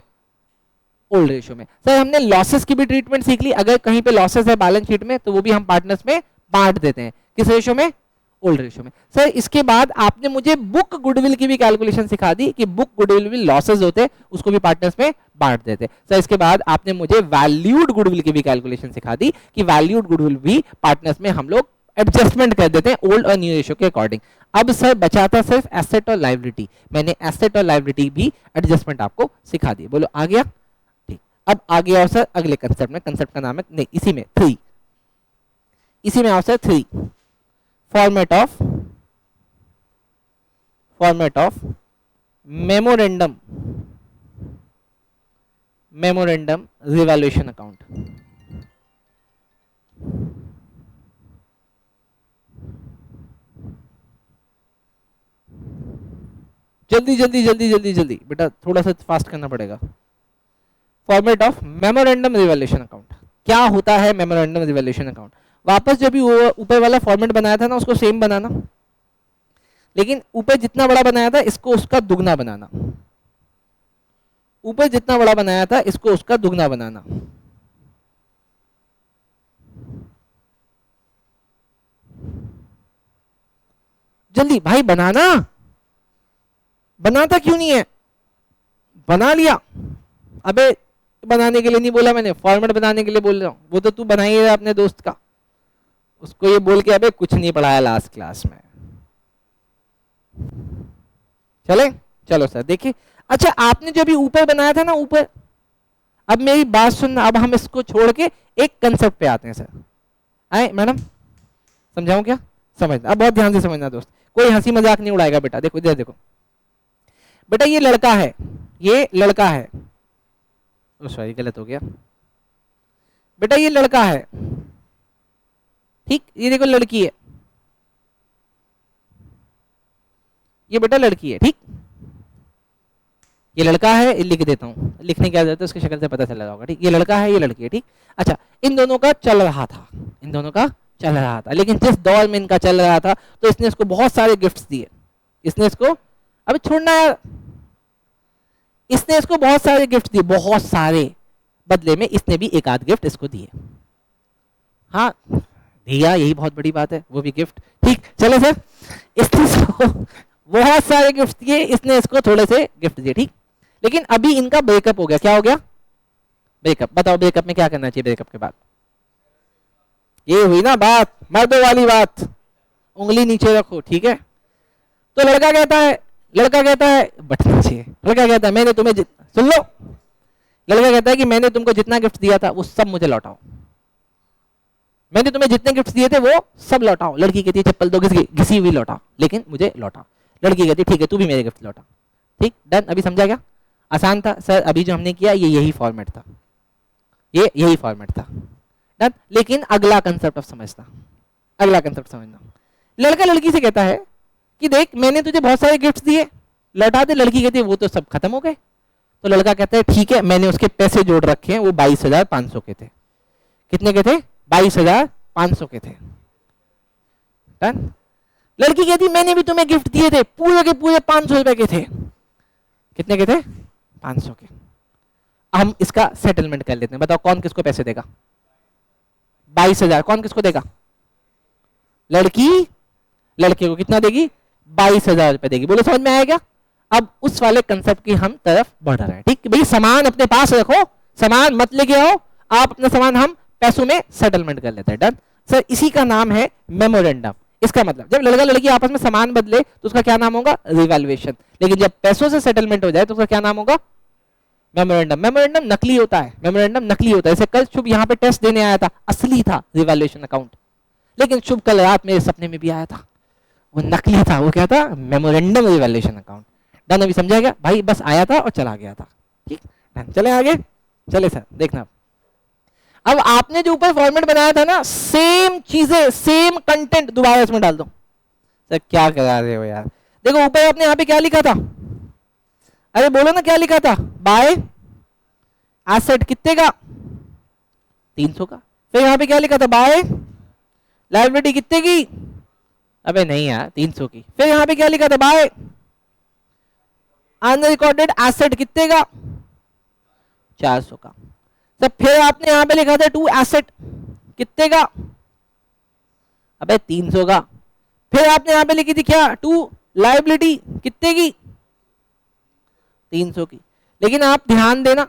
ओल्ड रेशो में। सर हमने लॉसेस की भी ट्रीटमेंट सीख ली, अगर कहीं पे लॉसेस है बैलेंस शीट में तो वो भी हम पार्टनर्स में बांट देते हैं, किस रेशो में, ओल्ड रेशो में। सर इसके बाद आपने मुझे बुक गुडविल की भी कैलकुलेशन सिखा दी कि बुक गुडविल भी लॉसेस होते उसको भी पार्टनर्स में बांट देते। सर इसके बाद आपने मुझे वैल्यूड गुडविल की भी कैलकुलेशन सिखा दी कि वैल्यूड गुडविल भी पार्टनर्स में हम लोग एडजस्टमेंट कर देते हैं ओल्ड और न्यू रेशो के अकॉर्डिंग। अब सर बचा था सिर्फ एसेट और लायबिलिटी, मैंने एसेट और लायबिलिटी भी एडजस्टमेंट आपको सिखा दी। बोलो आ गया, ठीक। अब आ गया और सर अगले कंसेप्ट में, कंसेप्ट का नाम है नहीं इसी में 3, इसी में answer 3 format of memorandum revaluation account. जल्दी जल्दी जल्दी जल्दी जल्दी बेटा, थोड़ा सा फास्ट करना पड़ेगा। Format of memorandum revaluation account. क्या होता है मेमोरेंडम रिवैल्यूएशन अकाउंट? वापस जो भी ऊपर वाला फॉर्मेट बनाया था ना उसको सेम बनाना, लेकिन ऊपर जितना बड़ा बनाया था इसको उसका दुगना बनाना। ऊपर जितना बड़ा बनाया था इसको उसका दुगना बनाना। जल्दी भाई बनाना, बनाता क्यों नहीं है? बना लिया। अबे बनाने के लिए नहीं बोला मैंने, फॉर्मेट बनाने के लिए बोल रहा हूं। वो तो तू बना ही रहा अपने दोस्त का, उसको ये बोल के अबे कुछ नहीं पढ़ाया लास्ट क्लास में। चले चलो सर देखिए। अच्छा आपने जो भी ऊपर बनाया था ना ऊपर, अब मेरी बात सुनना, अब हम इसको छोड़ के एक कंसेप्ट पे आते हैं सर। आए मैडम समझाऊं क्या? समझना, अब बहुत ध्यान से समझना दोस्त, कोई हंसी मजाक नहीं उड़ाएगा बेटा। देखो इधर देखो बेटा, ये लड़का है, ये लड़का है, सॉरी गलत हो गया बेटा, ये लड़का है ठीक, ये देखो लड़की है, ये बेटा लड़की है ठीक, ये लड़का है, लिख देता हूं, लिखने की आदत है उसकी शक्ल से पता चल रहा होगा ठीक। ये लड़का है, ये लड़की है ठीक। अच्छा इन दोनों का चल रहा था, इन दोनों का चल रहा था, लेकिन जिस दौर में इनका चल रहा था तो इसने इसको बहुत सारे गिफ्ट्स दिए। इसने इसको, अभी छोड़ना यार, इसने इसको बहुत सारे गिफ्ट दिए, बहुत सारे, बदले में इसने भी एक आध गिफ्ट इसको दिए। हाँ दिया, यही बहुत बड़ी बात है, वो भी गिफ्ट ठीक। चलो सर, इसने इसको बहुत सारे गिफ्ट दिए, इसने इसको थोड़े से गिफ्ट दिए ठीक। लेकिन अभी इनका ब्रेकअप हो गया। क्या हो गया? ब्रेकअप। बताओ ब्रेकअप में क्या करना चाहिए? ब्रेकअप के बाद ये हुई ना बात, मर्दों वाली बात, उंगली नीचे रखो ठीक है। तो लड़का कहता है, लड़का कहता है बटना चाहिए, लड़का कहता है मैंने तुम्हें सुन लो, लड़का कहता है कि मैंने तुमको जितना गिफ्ट दिया था वो सब मुझे लौटाओ, मैंने तुम्हें जितने गिफ्ट दिए थे वो सब लौटाओ। लड़की कहती है चप्पल तो घिसी हुई लौटाओ, लेकिन मुझे लौटाओ। लड़की कहती है ठीक है तू भी मेरे गिफ्ट लौटा। ठीक डन। अभी समझा क्या? आसान था सर। अभी जो हमने किया ये यही फॉर्मेट था, ये यही फॉर्मेट था डन। लेकिन अगला कंसेप्ट ऑफ समझना, अगला कंसेप्ट समझना। लड़का लड़की से कहता है कि देख मैंने तुझे बहुत सारे गिफ्ट दिए, लौटा दे। लड़की कहती है वो तो सब खत्म हो गए। तो लड़का कहता है ठीक है, मैंने उसके पैसे जोड़ रखे हैं, वो 22,500 के थे। कितने के थे? 22,500 के थे डन। लड़की कहती मैंने भी तुम्हें गिफ्ट दिए थे, पूरे के पूरे 500 रुपए के थे। कितने के थे? 500 के। हम इसका सेटलमेंट कर लेते हैं। बताओ कौन किसको पैसे देगा? 22,000 कौन किसको देगा? लड़की लड़के को कितना देगी? 22,000 रुपए देगी। बोलो समझ में आया क्या? अब उस वाले कंसेप्ट की हम तरफ बढ़ रहे हैं ठीक। भाई सामान अपने पास रखो, सामान मत लेके आओ, आप अपना सामान हम पैसों में सेटलमेंट कर लेते हैं डन। सर इसी का नाम है मेमोरेंडम। इसका मतलब जब लड़का लड़की आपस में सामान बदले तो उसका क्या नाम होगा? रिवैल्यूएशन। लेकिन जब पैसों से सेटलमेंट हो जाए तो उसका क्या नाम होगा? मेमोरेंडम। मेमोरेंडम नकली होता है, मेमोरेंडम नकली होता है। जैसे कल शुभ यहाँ पे टेस्ट देने आया था, असली था रिवैल्यूएशन अकाउंट, लेकिन शुभ कल रात मेरे सपने में भी आया था, वो नकली था। वो क्या था? Memorandum revaluation account done. अभी समझा गया भाई? बस आया था और चला गया था ठीक डन। चले आगे, चले सर देखना। अब आपने जो ऊपर फॉर्मेट बनाया था ना, सेम चीजें सेम कंटेंट दोबारा इसमें डाल दो। सर क्या करा रहे हो यार? देखो ऊपर आपने यहाँ पे क्या लिखा था? अरे बोलो ना क्या लिखा था? बाय एसेट कितने का? 300 का। फिर यहाँ पे क्या लिखा था? बाय लायबिलिटी कितने की? अबे नहीं यार 300 की। फिर यहाँ पे क्या लिखा था? बाय अनरिकॉर्डेड एसेट कितने का? 400 का। तो फिर आपने यहां पे लिखा था टू एसेट कितने का? अबे 300 का। फिर आपने यहां पे लिखी थी क्या? टू लायबिलिटी कितने की? 300 की। लेकिन आप ध्यान देना,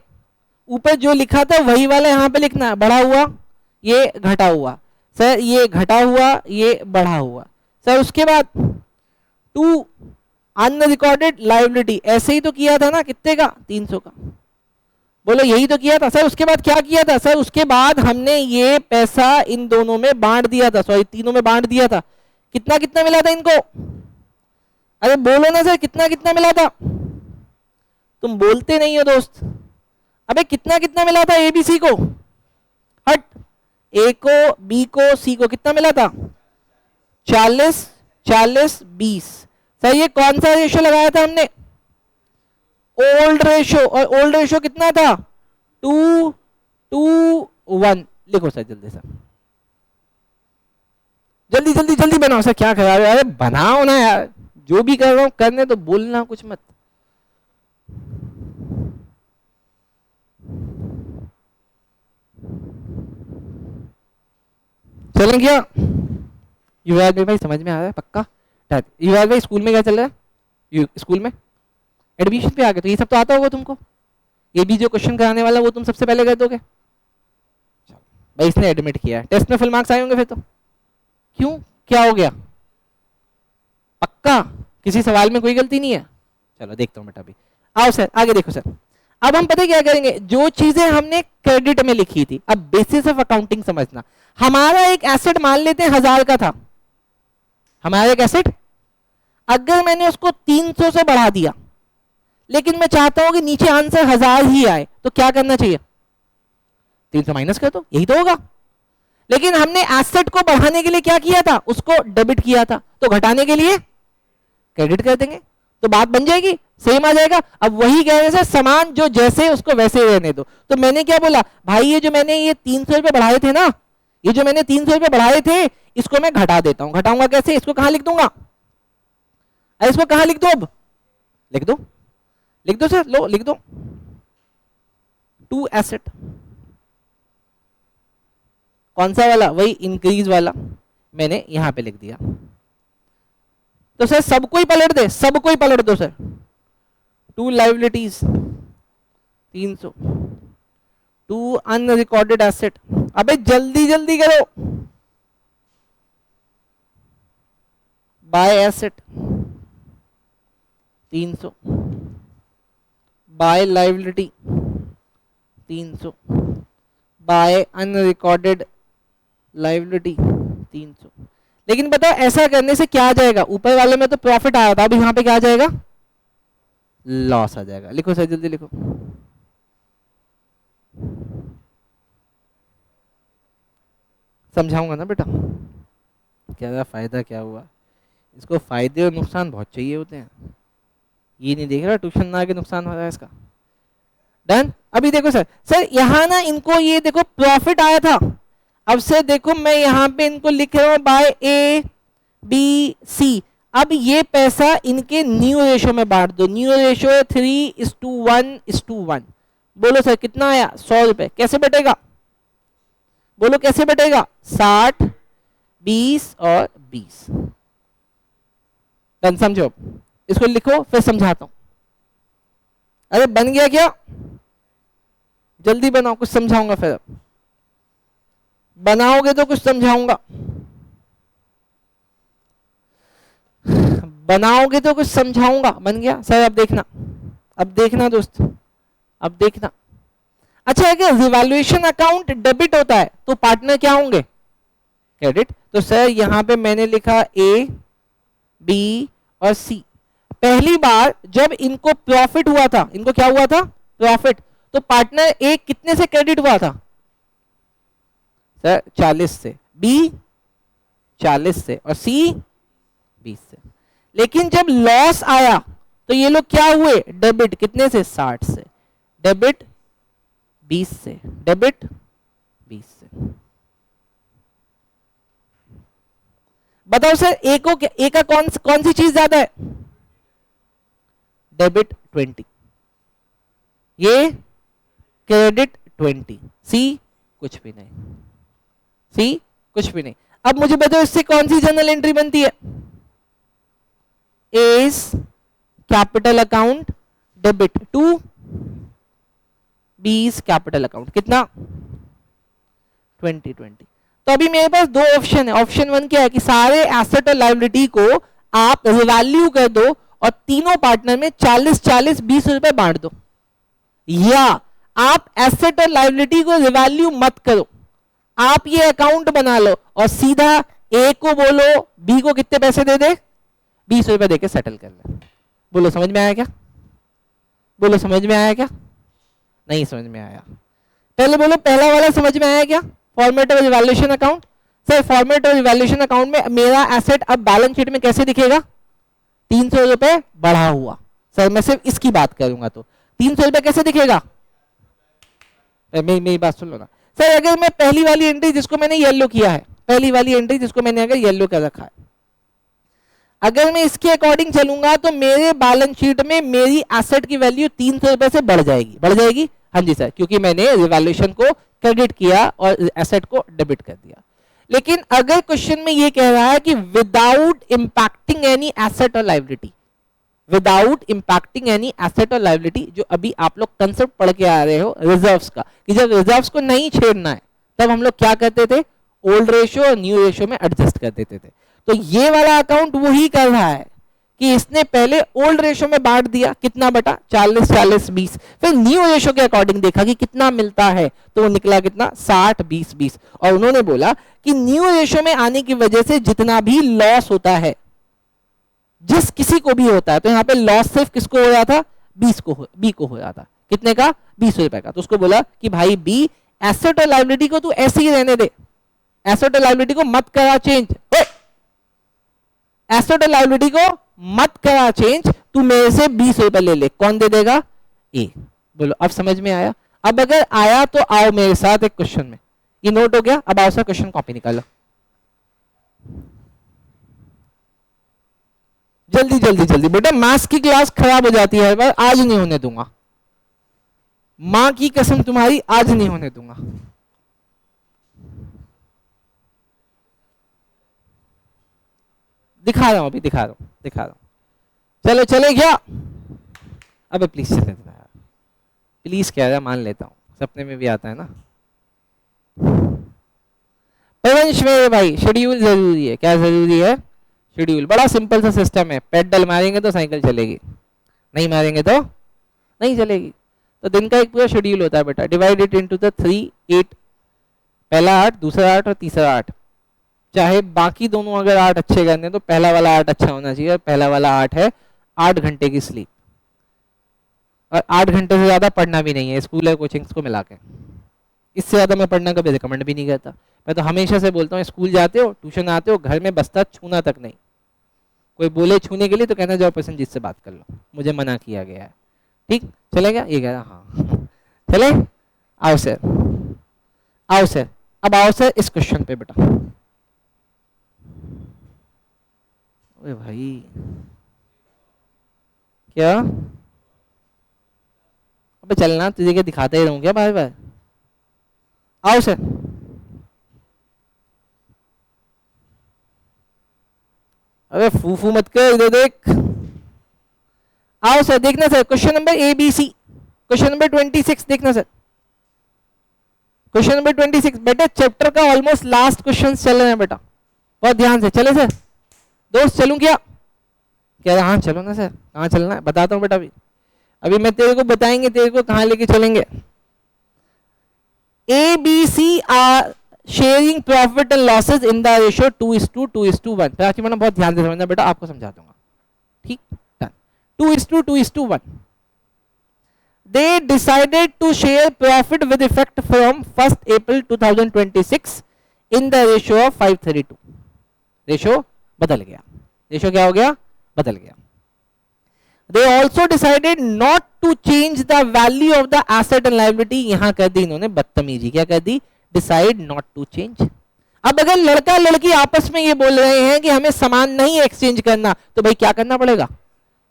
ऊपर जो लिखा था वही वाला यहां पे लिखना है, बढ़ा हुआ ये घटा हुआ। सर ये घटा हुआ ये बढ़ा हुआ। सर उसके बाद टू अनरिकॉर्डेड लायबिलिटी ऐसे ही तो किया था ना, कितने का? 300 का। बोलो यही तो किया था सर। उसके बाद क्या किया था सर? उसके बाद हमने ये पैसा इन दोनों में बांट दिया था, सॉरी तीनों में बांट दिया था। कितना कितना मिला था इनको? अरे बोलो ना सर, कितना कितना मिला था? तुम बोलते नहीं हो दोस्त। अबे कितना कितना मिला था एबीसी को? हट, ए को, बी को, सी को कितना मिला था? 40 40 20। सर ये कौन सा रेशो लगाया था हमने? Old ratio. और ओल्ड रेशो कितना था? 2:1। लिखो सर जल्दी सर, जल्दी जल्दी जल्दी बनाओ सर। क्या करा रहे हो? अरे बनाओ ना यार, जो भी कर रहा हूं करने तो, बोलना कुछ मत। चलें क्या? युवराज भाई समझ में आ रहा है पक्का? युवराज भाई स्कूल में क्या चल रहा है? स्कूल में एडमिशन पे आ गए तो ये सब तो आता होगा तुमको। ये भी जो क्वेश्चन कराने वाला वो तुम सबसे पहले कर दोगे। भाई इसने एडमिट किया है, टेस्ट में फुल मार्क्स आए होंगे फिर तो। क्यों, क्या हो गया? पक्का किसी सवाल में कोई गलती नहीं है? चलो देखता हूँ बेटा। अभी आओ सर आगे देखो सर। अब हम पता क्या करेंगे, जो चीजें हमने क्रेडिट में लिखी थी, अब बेसिस ऑफ अकाउंटिंग समझना। हमारा एक एसेट मान लेते हैं 1000 का था, हमारा एक एसेट। अगर मैंने उसको 300 से बढ़ा दिया, लेकिन मैं चाहता हूं कि नीचे आंसर 1000 ही आए, तो क्या करना चाहिए? 300 माइनस कर दो, यही तो होगा। लेकिन हमने एसेट को बढ़ाने के लिए क्या किया था? उसको डेबिट किया था, तो घटाने के लिए क्रेडिट कर देंगे, तो बात बन जाएगी, सेम आ जाएगा। अब वही कह रहे हैं समान जो जैसे उसको वैसे रहने दो। तो मैंने क्या बोला भाई, ये जो मैंने ये 300 रुपए बढ़ाए थे ना, ये जो मैंने 300 रुपए बढ़ाए थे, इसको मैं घटा देता हूं। घटाऊंगा कैसे? इसको कहां लिख दूंगा? अरे इसको कहां लिख दो? अब लिख दो, लिख दो सर, लो लिख दो। टू एसेट, कौन सा वाला? वही इंक्रीज वाला, मैंने यहां पे लिख दिया। तो सर सबको ही पलट दे, सबको ही पलट दो sir. To liabilities 300, to unrecorded asset. अबे जल्दी जल्दी करो। By asset 300, by liability 300, by unrecorded liability 300। लेकिन बताओ ऐसा करने से क्या आ जाएगा? ऊपर वाले में तो प्रॉफिट आया था, अब यहां पे क्या आ जाएगा? लॉस आ जाएगा। लिखो सर जल्दी लिखो। समझाऊंगा ना बेटा, क्या फायदा क्या हुआ। इसको फायदे और नुकसान बहुत चाहिए होते हैं, ये नहीं देख रहा ट्यूशन ना आके नुकसान हो रहा है इसका। डन। अभी देखो सर, सर यहां ना इनको ये देखो प्रॉफिट आया था। अब से देखो मैं यहां पे इनको लिख रहा हूं बाय ए बी सी। अब ये पैसा इनके न्यू रेशो में बांट दो। न्यू रेशो है 3:1:1। बोलो सर कितना आया? 100 रुपए। कैसे बटेगा? बोलो कैसे बटेगा? 60, 20 और 20। डन, समझो। इसको लिखो फिर समझाता हूं। अरे बन गया क्या? जल्दी बनाओ, कुछ समझाऊंगा फिर। बनाओगे तो कुछ समझाऊंगा, बनाओगे तो कुछ समझाऊंगा। बन गया सर? अब देखना, अब देखना दोस्त, अब देखना। अच्छा, अगर रिवैल्यूएशन अकाउंट डेबिट होता है तो पार्टनर क्या होंगे? क्रेडिट। तो सर यहां पे मैंने लिखा ए बी और सी। पहली बार जब इनको प्रॉफिट हुआ था, इनको क्या हुआ था? प्रॉफिट। तो पार्टनर ए कितने से क्रेडिट हुआ था? सर 40 से, बी 40 से और सी 20 से। लेकिन जब लॉस आया तो ये लोग क्या हुए? डेबिट। कितने से? 60 से। डेबिट 20 से, डेबिट 20 से। बताओ सर ए को, ए का कौन सी चीज ज्यादा है? डेबिट 20, ये क्रेडिट 20। सी कुछ भी नहीं, सी कुछ भी नहीं। अब मुझे बताओ इससे कौन सी जर्नल एंट्री बनती है? A's capital account debit to B's capital account. कितना? 2020। तो अभी मेरे पास दो ऑप्शन है। ऑप्शन 1 क्या है कि सारे एसेट और लायबिलिटी को आप रिवैल्यू कर दो और तीनों पार्टनर में 40 40 20 रुपए बांट दो, या आप एसेट और लायबिलिटी को रिवैल्यू मत करो, आप ये अकाउंट बना लो और सीधा ए को बोलो बी को कितने पैसे दे दे, 20 रुपए देके सेटल कर ले। बोलो समझ में आया क्या? बोलो समझ में आया क्या? नहीं समझ में आया? पहले बोलो पहला वाला समझ में आया क्या? Format of evaluation account. Sir format of evaluation account में मेरा एसेट अब बैलेंस शीट में कैसे दिखेगा? 300 रुपए बढ़ा हुआ। सर मैं सिर्फ इसकी बात करूंगा तो 300 रुपए कैसे दिखेगा? मेरी बात सुन लो ना सर। अगर मैं पहली वाली एंट्री जिसको मैंने येलो किया है, पहली वाली एंट्री जिसको मैंने अगर येलो कर रखा है, अगर मैं इसके अकॉर्डिंग चलूंगा तो मेरे बैलेंस शीट में मेरी एसेट की वैल्यू 300 रुपए से बढ़ जाएगी। बढ़ जाएगी? हाँ जी सर, क्योंकि मैंने रिवैल्यूएशन को क्रेडिट किया और एसेट को डेबिट कर दिया। लेकिन अगर क्वेश्चन में ये कह रहा है कि विदाउट इंपैक्टिंग एनी एसेट और liability, without impacting any asset और लायबिलिटी, जो अभी आप लोग कंसेप्ट पढ़ के आ रहे हो रिजर्व्स का, कि जब रिजर्व्स को नहीं छेड़ना है तब हम लोग क्या करते थे? ओल्ड रेशियो और न्यू रेशियो में एडजस्ट कर देते थे। तो ये वाला अकाउंट वही कर रहा है कि इसने पहले ओल्ड रेशियो में बांट दिया, कितना बटा? 40 40 20। फिर न्यू रेशियो के अकॉर्डिंग देखा कि कितना मिलता है, तो वो निकला कितना? 60 20 20। और उन्होंने बोला कि न्यू रेशियो में आने की वजह से जितना भी लॉस होता है, जिस किसी को भी होता है, तो यहाँ पे लॉस सिर्फ किसको हो रहा था? बी को हो रहा था। कितने का? 20 रुपए का। तो उसको बोला कि भाई बी, एसेट और लायबिलिटी को तू ऐसे ही रहने दे, एसेट और लायबिलिटी को मत करा चेंज, एसेट और लायबिलिटी को मत करा चेंज, तू मेरे से 20 रुपए ले ले। कौन दे देगा? ए। बोलो अब समझ में आया? अब अगर आया तो आओ मेरे साथ एक क्वेश्चन में, ये नोट हो गया? अब आओ सर क्वेश्चन कॉपी निकालो जल्दी जल्दी जल्दी। बेटा मैथ्स की क्लास खराब हो जाती है हर बार, आज नहीं होने दूंगा, मां की कसम तुम्हारी, आज नहीं होने दूंगा। दिखा रहा हूं अभी, दिखा रहा हूं। चलो चले क्या? अबे प्लीज चले देना यार, प्लीज कह रहा, मान लेता हूं, सपने में भी आता है ना। परवंश मेरे भाई, शेड्यूल जरूरी है। क्या जरूरी है? शेड्यूल। बड़ा सिंपल सा सिस्टम है, पेडल मारेंगे तो साइकिल चलेगी, नहीं मारेंगे तो नहीं चलेगी। तो दिन का एक पूरा शेड्यूल होता है बेटा, डिवाइड इट इनटू द 3 8, पहला 8, दूसरा 8 और तीसरा 8। चाहे बाकी दोनों अगर 8 अच्छे करने तो पहला वाला 8 अच्छा होना चाहिए। पहला वाला 8 है 8 घंटे की स्लीप, और 8 घंटे से ज्यादा पढ़ना भी नहीं है स्कूल और कोचिंग्स को मिला के। इससे ज्यादा मैं पढ़ना कभी रिकमेंड भी नहीं करता। मैं तो हमेशा से बोलता हूँ, स्कूल जाते हो, ट्यूशन आते हो, घर में बस्ता छूना तक नहीं। कोई बोले छूने के लिए तो कहना जाओ प्रसन्नजीत से बात कर लो, मुझे मना किया गया है। ठीक चलेगा? ये कह रहा हाँ चले। आओ सर, आओ सर, अब आओ सर इस क्वेश्चन पे बेटा। अरे भाई क्या? अबे चलना, तुझे क्या दिखाते ही रहूं क्या बार बार? आओ सर। अबे फूफू मत कर, इधर देख। आओ सर, देखना sir, question number ABC, question number 26 देखना सर। क्वेश्चन नंबर 26 बेटा, चैप्टर का ऑलमोस्ट लास्ट क्वेश्चन चल रहे हैं बेटा, बहुत ध्यान से चले सर। दोस्त चलूं क्या? कह रहा हाँ चलो ना सर। कहाँ चलना है बताता हूँ बेटा। अभी मैं तेरे को बताएंगे तेरे को कहाँ लेके चलेंगे। ABC are sharing profit and losses in the ratio 2:2:1। Prachi madam बहुत ध्यान से समझना बेटा, आपको समझा दूंगा। ठीक, 2:2:1। They decided to share profit with effect from 1st April 2026 in the ratio of 5:32। Ratio बदल गया। रेशियो क्या हो गया? बदल गया। They also decided not to change the value of the asset and liability। यहां कर दी इन्होंने बदतमीजी। क्या कर दी? Decide not to change। अब अगर लड़का लड़की आपस में ये बोल रहे हैं कि हमें सामान नहीं एक्सचेंज करना, तो भाई क्या करना पड़ेगा?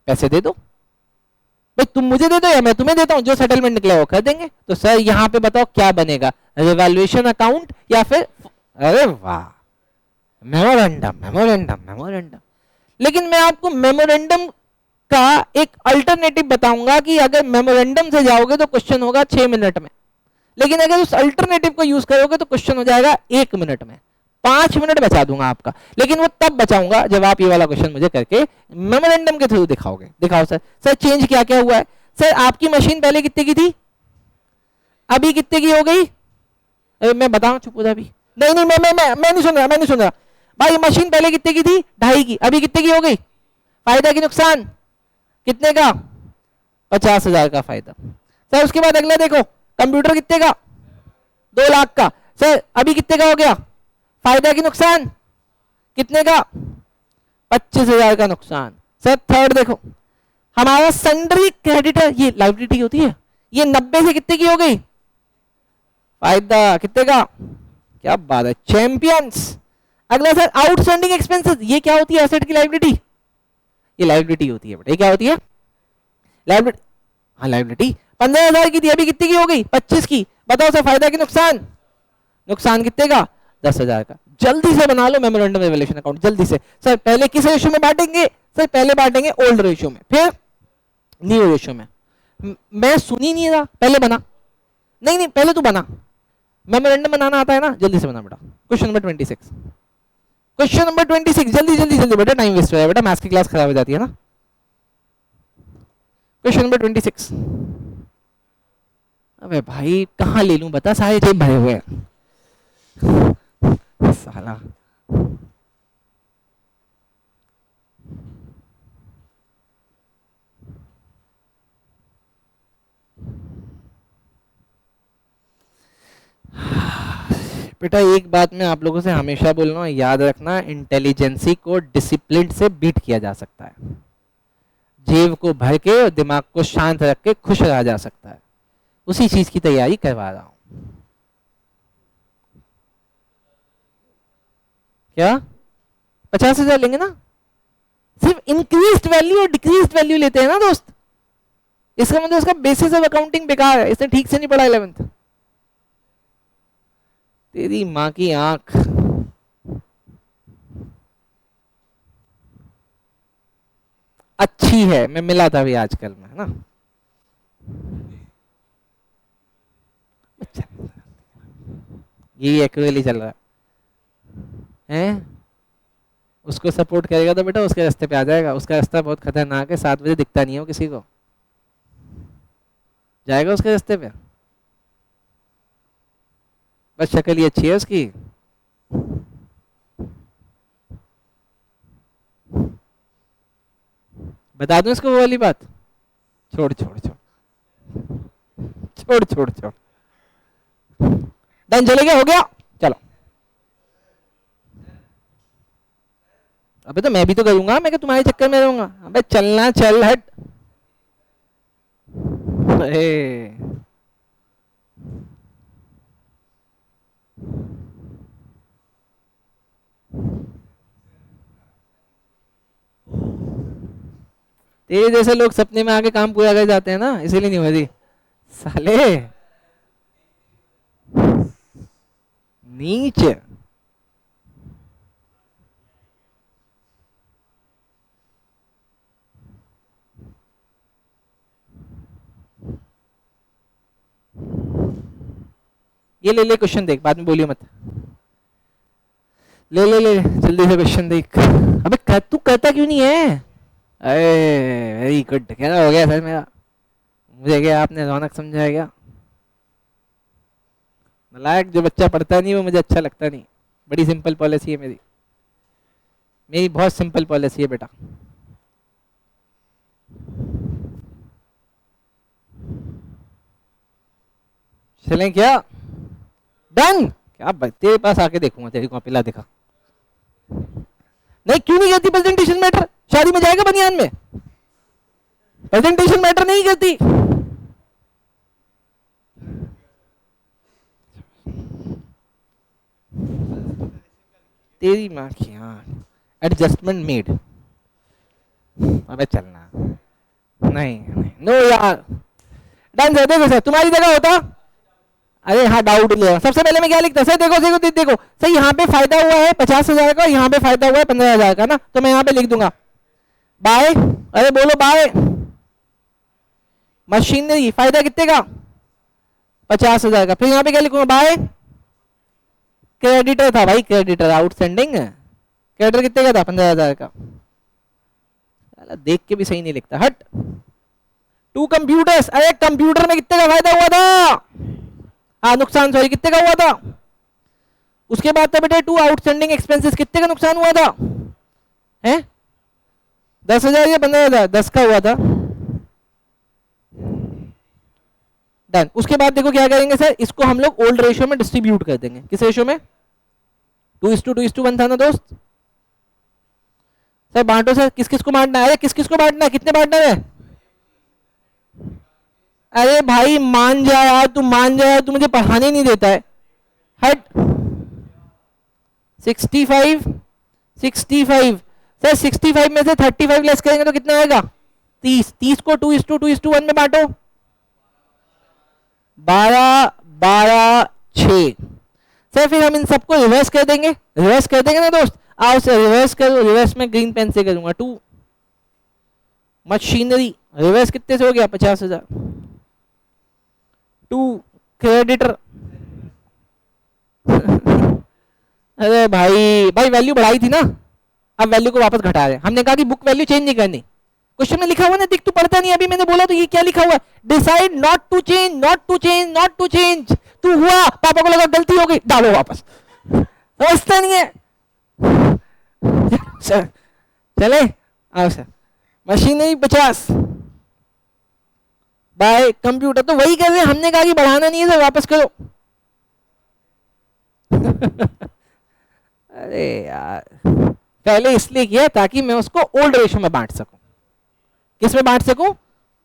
पैसे दे दो भाई, तुम मुझे दे दो या मैं तुम्हें देता हूं, जो सेटलमेंट निकला वो कर देंगे। तो सर यहां पे बताओ क्या बनेगा? रिवैल्यूएशन अकाउंट या फिर, अरे वाह, मेमोरेंडम मेमोरेंडम मेमोरेंडम। लेकिन मैं आपको मेमोरेंडम का एक अल्टरनेटिव बताऊंगा कि अगर मेमोरेंडम से जाओगे तो क्वेश्चन होगा 6 मिनट में, लेकिन अगर उस अल्टरनेटिव को यूज करोगे तो क्वेश्चन हो जाएगा 1 मिनट में। 5 मिनट बचा दूंगा आपका, लेकिन वो तब बचाऊंगा जब आप ये वाला क्वेश्चन मुझे करके मेमोरेंडम के थ्रू दिखाओगे। दिखाओ सर। सर चेंज क्या क्या हुआ है? सर आपकी मशीन पहले कितने की थी? अभी कितने की हो गई? अरे मैं बताऊं, चुप हो जा अभी। नहीं नहीं, मैं नहीं सुन रहा, मैं नहीं सुन रहा भाई। मशीन पहले कितने की थी? 2.5 की, अभी कितने की हो गई? फायदा की नुकसान? कितने का? 50,000 का फायदा। सर उसके बाद अगला देखो, कंप्यूटर कितने का? 2 लाख का। सर अभी कितने का हो गया? फायदा की नुकसान कितने का? 25,000 का नुकसान। सर थर्ड देखो, हमारा सन्ड्री क्रेडिटर, ये लाइबिलिटी होती है, ये 90 से कितने की हो गई? फायदा कितने का? क्या बात है, चैंपियंस। अगला सर आउटस्टैंडिंग एक्सपेंसेस, ये क्या होती है? एसेट की लाइबिलिटी, ये लाइबिलिटी होती है बेटा। ये क्या होती है? लाइबिलिटी। हाँ लाइबिलिटी। 15,000 की थी, अभी कितने की हो गई? 25 की। बताओ सर फायदा की नुकसान? न्नुकसान कितने का? 10,000 का। जल्दी से बना लो मेमोरेंडम रिवैल्यूएशन अकाउंट, जल्दी से। सर पहले किस रेशियो में बांटेंगे? सर पहले बांटेंगे ओल्ड रेशियो में, फिर न्यू रेशियो में। मैं सुन ही नहीं रहा, पहले बना। नहीं नहीं पहले तू बना, मेमोरेंडम बनाना आता है ना, जल्दी से बना बेटा। क्वेश्चन नंबर 26, क्वेश्चन नंबर 26, जल्दी जल्दी जल्दी बेटा, टाइम वेस्ट हो जाए बेटा, मैथ्स की क्लास खराब हो जाती है ना। Question number 26। अबे भाई कहाँ ले लूं बता, सारे जेब भरे हुए हैं साला। बेटा एक बात मैं आप लोगों से हमेशा बोल रहा हूँ, याद रखना, इंटेलिजेंसी को डिसिप्लिन से बीट किया जा सकता है, जेब को भर के और दिमाग को शांत रख के खुश रहा जा सकता है। उसी चीज की तैयारी करवा रहा हूं। क्या 50,000 लेंगे ना? सिर्फ इंक्रीज्ड वैल्यू और डिक्रीज्ड वैल्यू लेते हैं ना दोस्त, इसका मतलब उसका बेसिस ऑफ अकाउंटिंग बेकार है, इसने ठीक से नहीं पढ़ा 11th। तेरी माँ की आंख। अच्छी है, मैं मिला था अभी आजकल में, है ना। ये एक्चुअली चल रहा है, उसको सपोर्ट करेगा तो बेटा उसके रास्ते पे आ जाएगा। उसका रास्ता बहुत खतरनाक है, 7 बजे दिखता नहीं हो किसी को, जाएगा उसके रास्ते पे। बस शक्ल ही अच्छी है उसकी। बता दूं इसको वो वाली बात? छोड़ छोड़ छोड़ छोड़ छोड़ छोड़। डन, चले गया, हो गया, चलो। अबे तो मैं भी तो करूंगा, मैं क्या तुम्हारे चक्कर में रहूंगा? अबे चलना, चल हट। अरे तेरे जैसे लोग सपने में आके काम पूरा कर जाते हैं ना, इसीलिए नहीं होती साले। नीच। ये ले ले क्वेश्चन देख, बाद में बोलियो मत। ले ले ले जल्दी से क्वेश्चन देख। अबे तू कहता क्यों नहीं है? अरे वेरी गुड, क्या हो गया सर मेरा? मुझे क्या आपने रौनक समझाया क्या? नालायक, जो बच्चा पढ़ता नहीं वो मुझे अच्छा लगता नहीं। बड़ी सिंपल पॉलिसी है मेरी, मेरी बहुत सिंपल पॉलिसी है बेटा। चलें क्या? डन। क्या तेरे पास आके देखूंगा, तेरी कॉपी ला दिखा। नहीं क्यों नहीं करती प्रेजेंटेशन मैटर? शादी में जाएगा बनियान में? प्रेजेंटेशन मैटर नहीं करती। तेरी माँ की यार, एडजस्टमेंट मेड। अबे चलना, नहीं नहीं नो यार। डन सर, देखो सर तुम्हारी जगह होता। अरे हाँ डाउट लिया, सबसे पहले मैं क्या लिखता सर? देखो देखो देखो देखो सर, यहाँ पे फायदा हुआ है 50,000 का, यहाँ पे फायदा हुआ है 15,000 का ना, तो मैं यहाँ पे लिख दूंगा बाय। अरे बोलो बाय। मशीनरी फायदा कितने का? 50,000 का। फिर यहाँ पे क्या लिखूंगा? बाय क्रेडिटर था भाई, क्रेडिटर आउटस्टैंडिंग। क्रेडिटर कितने का था? 15,000 का। देख के भी सही नहीं लिखता, हट। 2 कंप्यूटर्स, अरे कंप्यूटर में कितने का फायदा हुआ था? हाँ नुकसान, सॉरी, कितने का हुआ था? उसके बाद था बेटा टू आउटस्टैंडिंग एक्सपेंसेस, कितने का नुकसान हुआ था? हैं 10,000 या 15,000? 10 का हुआ था। डन। उसके बाद देखो क्या करेंगे सर, इसको हम लोग ओल्ड रेशियो में डिस्ट्रीब्यूट कर देंगे। किस रेशियो में? 2:2:1 था ना दोस्त? सर बांटो सर, किस किस को बांटना है? किस किस को बांटना है? कितने बांटना है? अरे भाई मान जा यार, तू मान जा यार, तू मुझे पढ़ाने नहीं देता है। हट। 65 65 सर 65 में से 35 लेस करेंगे तो कितना आएगा? 30। 30 को 2:2:1 में बांटो। 12 12 6। सर फिर हम इन सबको रिवर्स कर देंगे। रिवर्स कर देंगे ना दोस्त? आओ सर रिवर्स करो। रिवर्स में ग्रीन पेन से करूंगा। 2 मशीनरी रिवर्स कितने से हो गया? 50,000। 2 क्रेडिटर अरे भाई भाई वैल्यू बढ़ाई थी ना, अब वैल्यू को वापस घटा रहे। हमने कहा कि बुक वैल्यू चेंज नहीं करनी। क्वेश्चन में लिखा हुआ ना, दिख तू पढ़ता नहीं। अभी मैंने बोला तो ये क्या लिखा हुआ है? Decide not to change, not to change, not to change. तू हुआ, पापा को लगा गलती हो गई, डालो वापस। समझता नहीं है सर। चले आओ सर। मशीनरी 50 बाय कंप्यूटर, तो वही कर रहे हैं। हमने कहा कि बढ़ाना नहीं है सर, वापस करो। अरे यार पहले इसलिए किया ताकि मैं उसको ओल्ड रेशियो में बांट सकूं। किस में बांट सकूं?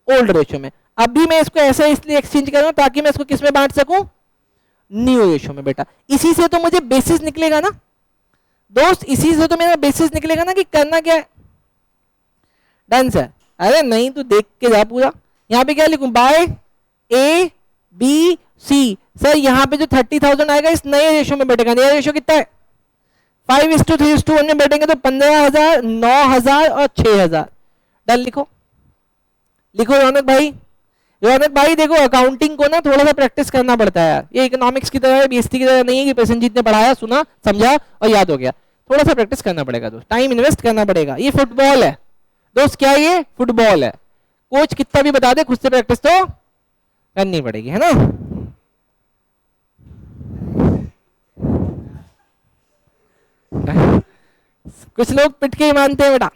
ओल्ड रेशियो में। अभी मैं इसको ऐसा इसलिए एक्सचेंज कर रहा हूं ताकि मैं इसको किस में बांट सकूं? न्यू रेशियो में। बेटा इसी से तो मुझे बेसिस निकलेगा ना दोस्त, इसी से तो मेरा बेसिस निकलेगा ना कि करना क्या है। Done sir. अरे नहीं तू देख के जा पूरा। यहां पे क्या लिखूं? By A B C. Sir यहां पे जो 30,000 आएगा इस नए रेशियो में बैठेगा। नया रेशियो कितना है? 5:3:1 में बैठेंगे तो 15,000, 9,000 और 6,000। डन लिखो। लिखो रौनक भाई। रौनक भाई देखो अकाउंटिंग को ना थोड़ा सा प्रैक्टिस करना पड़ता है यार। ये इकोनॉमिक्स की तरह है, बीएससी की तरह नहीं है कि प्रसन्नजीत ने पढ़ाया, सुना, समझा और याद हो गया। थोड़ा सा प्रैक्टिस करना पड़ेगा दोस्त, टाइम इन्वेस्ट करना पड़ेगा। ये फुटबॉल है दोस्त। क्या ये? फुटबॉल है। कोच कितना भी बता दे, खुद से प्रैक्टिस तो करनी पड़ेगी, है ना? कुछ लोग पिट के ही मानते हैं बेटा।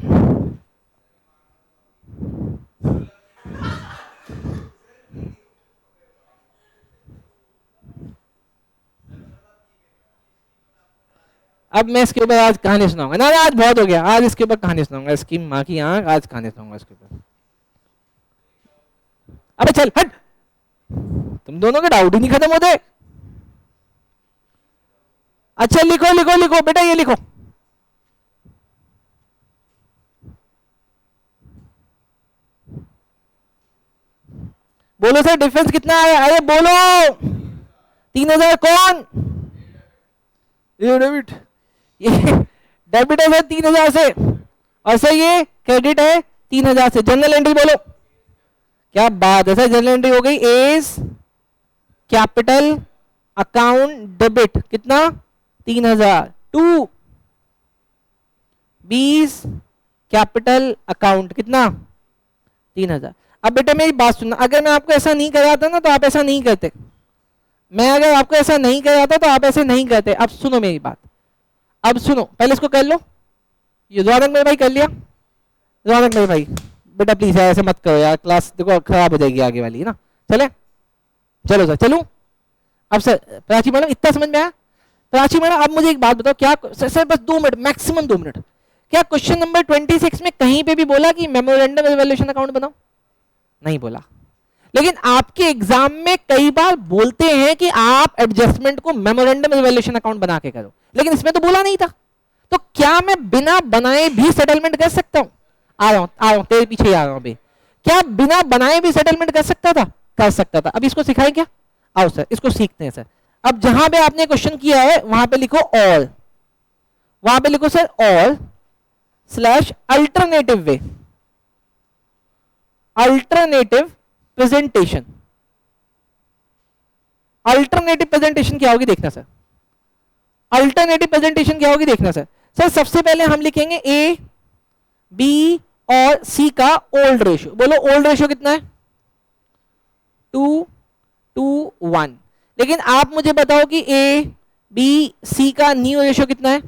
अब मैं इसके ऊपर आज कहानी सुनाऊंगा ना। आज बहुत हो गया, आज इसके ऊपर कहानी सुनाऊंगा। इसकी माँ की आंख, आज कहानी सुनाऊंगा इसके ऊपर। अबे चल हट, तुम दोनों के डाउट ही नहीं खत्म होते। अच्छा लिखो लिखो लिखो बेटा, ये लिखो। बोलो सर डिफरेंस कितना आया? अरे बोलो। 3,000 कौन? ये डेबिट, ये डेबिट है सर 3,000 से, और सर ये क्रेडिट है 3,000 से। जनरल एंट्री बोलो। क्या बात है सर, जनरल एंट्री हो गई। एज कैपिटल अकाउंट डेबिट कितना? 3,000। टू 20 कैपिटल अकाउंट कितना? 3,000। अब बेटा मेरी बात सुनना, अगर मैं आपको ऐसा नहीं कराता ना तो आप ऐसा नहीं करते। मैं अगर आपको ऐसा नहीं कराता तो आप ऐसे नहीं करते। अब सुनो मेरी बात, अब सुनो, पहले इसको कर लो। ये रौनक मेरे भाई कर लिया? रौनक मेरे भाई बेटा प्लीज ऐसे मत करो यार, क्लास देखो खराब हो जाएगी आगे वाली, है ना? चले चलो सर चलूं। अब सर प्राची मैडम इतना समझ में आया? प्राची मैडम अब मुझे एक बात बताओ, क्या सर बस 2 मिनट, मैक्सिमम 2 मिनट, क्या क्वेश्चन नंबर 26 में कहीं पे भी बोला कि मेमोरेंडम इवैल्यूएशन अकाउंट बनाओ? नहीं बोला। लेकिन आपके एग्जाम में कई बार बोलते हैं कि आप एडजस्टमेंट को मेमोरेंडम इवैल्यूएशन अकाउंट बना के करो, लेकिन इसमें तो बोला नहीं था। तो क्या मैं बिना बनाए भी सेटलमेंट कर सकता हूं? आ रहा हूं तेरे पीछे आ रहा हूं अभी। क्या बिना बनाए भी सेटलमेंट कर सकता था? कर सकता था। अब इसको सिखाएं क्या? आओ सर इसको सीखते हैं सर। अब जहां पे आपने क्वेश्चन किया है वहां पे लिखो ऑल, वहां पे लिखो सर ऑल स्लैश अल्टरनेटिव वे, अल्टरनेटिव प्रेजेंटेशन। अल्टरनेटिव प्रेजेंटेशन क्या होगी देखना सर। अल्टरनेटिव प्रेजेंटेशन क्या होगी देखना सर। सर सबसे पहले हम लिखेंगे ए बी और सी का ओल्ड रेशियो। बोलो ओल्ड रेशियो कितना है? 2:1। लेकिन आप मुझे बताओ कि ए बी सी का न्यू रेशियो कितना है?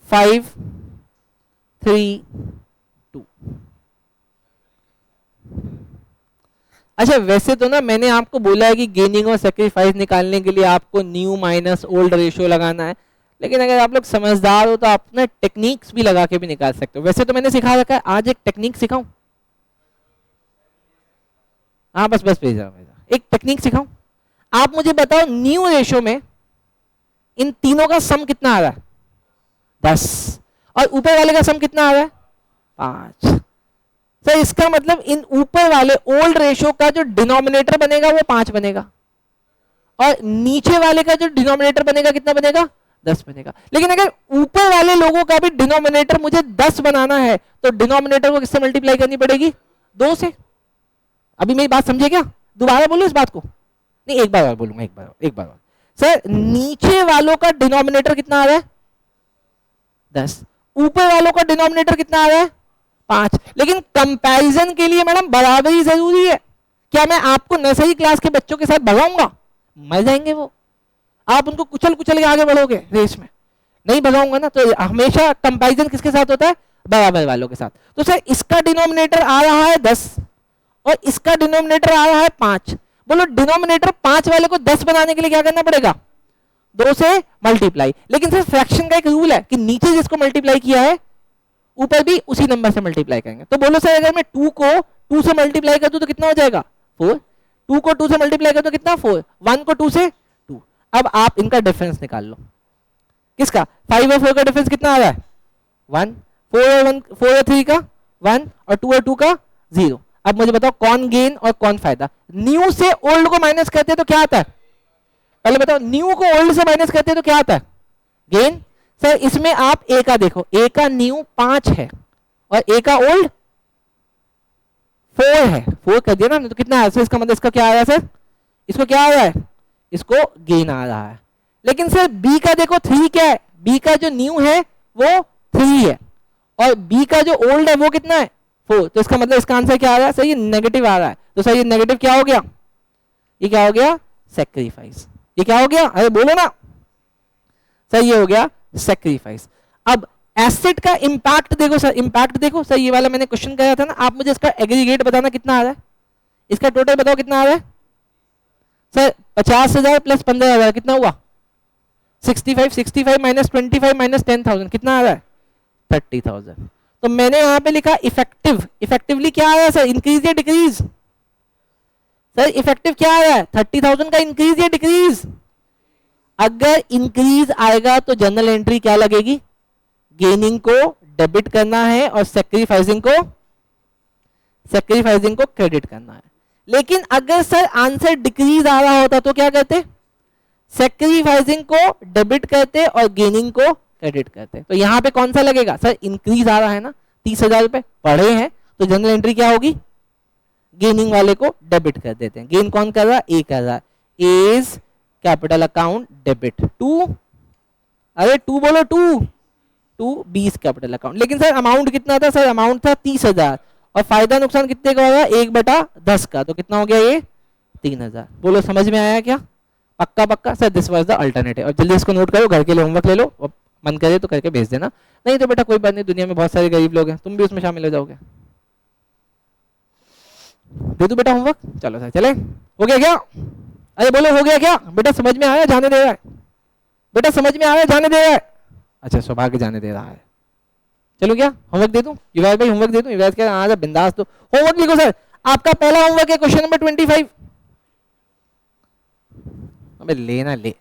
5 3 2। अच्छा वैसे तो ना मैंने आपको बोला है कि गेनिंग और सेक्रीफाइस निकालने के लिए आपको न्यू माइनस ओल्ड रेशियो लगाना है, लेकिन अगर आप लोग समझदार हो तो आप ना टेक्निक्स भी लगा के भी निकाल सकते हो। वैसे तो मैंने सिखा रखा है, आज एक टेक्निक सिखाऊं? हाँ बस बस भेजा एक टेक्निक सिखाऊं। आप मुझे बताओ न्यू रेशियो में इन तीनों का सम कितना आ रहा है? 10। और ऊपर वाले का सम कितना आ रहा है? 5। सर इसका मतलब इन ऊपर वाले ओल्ड रेशियो का जो डिनोमिनेटर बनेगा वो 5 बनेगा, और नीचे वाले का जो डिनोमिनेटर बनेगा कितना बनेगा? 10 बनेगा। लेकिन अगर ऊपर वाले लोगों का भी डिनोमिनेटर मुझे 10 बनाना है तो डिनोमिनेटर को किससे मल्टीप्लाई करनी पड़ेगी? 2 से। अभी मेरी बात समझे क्या? दोबारा बोलो इस बात को। नहीं एक बार और बोलूंगा, एक बार और। सर नीचे वालों का डिनोमिनेटर कितना आ रहा है? 10। ऊपर वालों का डिनोमिनेटर कितना आ रहा है? 5। लेकिन कंपैरिजन के लिए मैडम बराबरी जरूरी है। क्या मैं आपको नर्सरी क्लास के बच्चों के साथ भगाऊंगा? मर जाएंगे वो, आप उनको कुचल कुचल के आगे बढ़ोगे रेस में, नहीं भगाऊंगा ना। तो हमेशा कंपैरिजन किसके साथ होता है? बराबर वालों के साथ। तो सर इसका डिनोमिनेटर आ रहा है 10 और इसका डिनोमिनेटर आ रहा है 5। बोलो डिनोमिनेटर 5 वाले को 10 बनाने के लिए क्या करना पड़ेगा? 2 से मल्टीप्लाई। लेकिन सर फ्रैक्शन का एक रूल है कि नीचे जिसको मल्टीप्लाई किया है ऊपर भी उसी नंबर से मल्टीप्लाई करेंगे। तो बोलो सर अगर मैं 2 को 2 से मल्टीप्लाई कर दूं तो कितना हो जाएगा? 4। 2 को 2 से मल्टीप्लाई कर दो कितना? 4। 1 को 2 से 2। अब आप इनका डिफरेंस निकाल लो। किसका? 5 और 4 का डिफरेंस कितना आ रहा है? 1। 4 और 3 का 1 और 2 और 2 का 0। अब मुझे बताओ कौन गेन और कौन फायदा? न्यू से ओल्ड को माइनस करते हैं तो क्या आता है? पहले बताओ, न्यू को ओल्ड से माइनस करते हैं तो क्या आता है? गेन। सर इसमें आप ए का देखो, ए का न्यू 5 है और ए का ओल्ड 4 है। 4 कर दिया ना, तो कितना है? इसका मतलब इसका क्या आ रहा है सर? इसको क्या आ रहा है? इसको गेन आ रहा है। लेकिन सर बी का देखो 3 क्या है? बी का जो न्यू है वो 3 है और बी का जो ओल्ड है वो कितना है? 4। तो इसका मतलब इसका आंसर क्या आ रहा है? सर ये नेगेटिव आ रहा है। तो सर ये नेगेटिव क्या हो गया? ये क्या हो गया? सेक्रीफाइस। ये क्या हो गया? अरे बोलो ना। सर ये हो गया सेक्रीफाइस। अब एसिड का इंपैक्ट देखो सर, इंपैक्ट देखो सर, ये वाला मैंने क्वेश्चन कराया था ना, आप मुझे इसका एग्रीगेट बताना कितना आ रहा है? इसका टोटल बताओ कितना आ रहा है? सर 50,000 प्लस 15,000 कितना हुआ? 65। 65 माइनस 25 माइनस 10,000 कितना आ रहा है? 30,000। तो मैंने यहां पे लिखा इफेक्टिव। इफेक्टिवली क्या आ रहा है सर? इंक्रीज या डिक्रीज? सर इफेक्टिव क्या आ रहा है? 30,000 का इंक्रीज या डिक्रीज? अगर इंक्रीज आएगा तो जनरल एंट्री क्या लगेगी? गेनिंग को डेबिट करना है और सेक्रीफाइसिंग को क्रेडिट करना है। लेकिन अगर सर आंसर डिक्रीज आ रहा होता तो क्या करते? सेक्रीफाइसिंग को डेबिट करते और गेनिंग को क्रेडिट करते। तो यहां पे कौन सा लगेगा? सर इंक्रीज आ रहा है ना, 30,000 रुपए बढ़े हैं, तो जनरल एंट्री क्या होगी? गेनिंग वाले को डेबिट कर देते हैं। गेन कौन कर रहा है? ए कर रहा है। A's capital account debit to, अरे टू बोलो, टू बीस कैपिटल अकाउंट। लेकिन सर अमाउंट कितना था? सर अमाउंट था 30,000 और फायदा नुकसान कितने का होगा? 1/10 का। तो कितना हो गया? ये 3,000। बोलो समझ में आया क्या? पक्का पक्का? Sir this was the alternative. और जल्दी इसको नोट करो, घर के लिए होमवर्क ले लो, और मन करे तो करके भेज देना, नहीं तो बेटा कोई बात नहीं, दुनिया में बहुत सारे गरीब लोग हैं, तुम भी उसमें शामिल हो जाओगे। दे दो बेटा होमवर्क? चलो सर चले। हो गया क्या? अरे बोलो हो गया क्या? बेटा समझ में आया? जाने दे रहा है? बेटा समझ में आ रहा है? जाने दे रहा है? अच्छा सौभाग्य जाने दे रहा है। चलो क्या होमवर्क दे दूं? युवराज भाई होमवर्क दे दूं? युवराज कह रहा है बिंदास दो। होमवर्क लिखो सर। आपका पहला होमवर्क है क्वेश्चन नंबर 25। अबे लेना ले।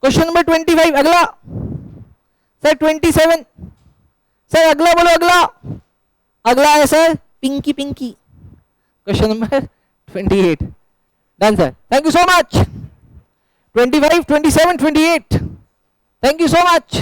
Question number 25। अगला सर 27। सर अगला बोलो, अगला। अगला है sir Pinky Pinky. Question number 28। Done sir, thank you so much. 25, 27, 28। Thank you so much.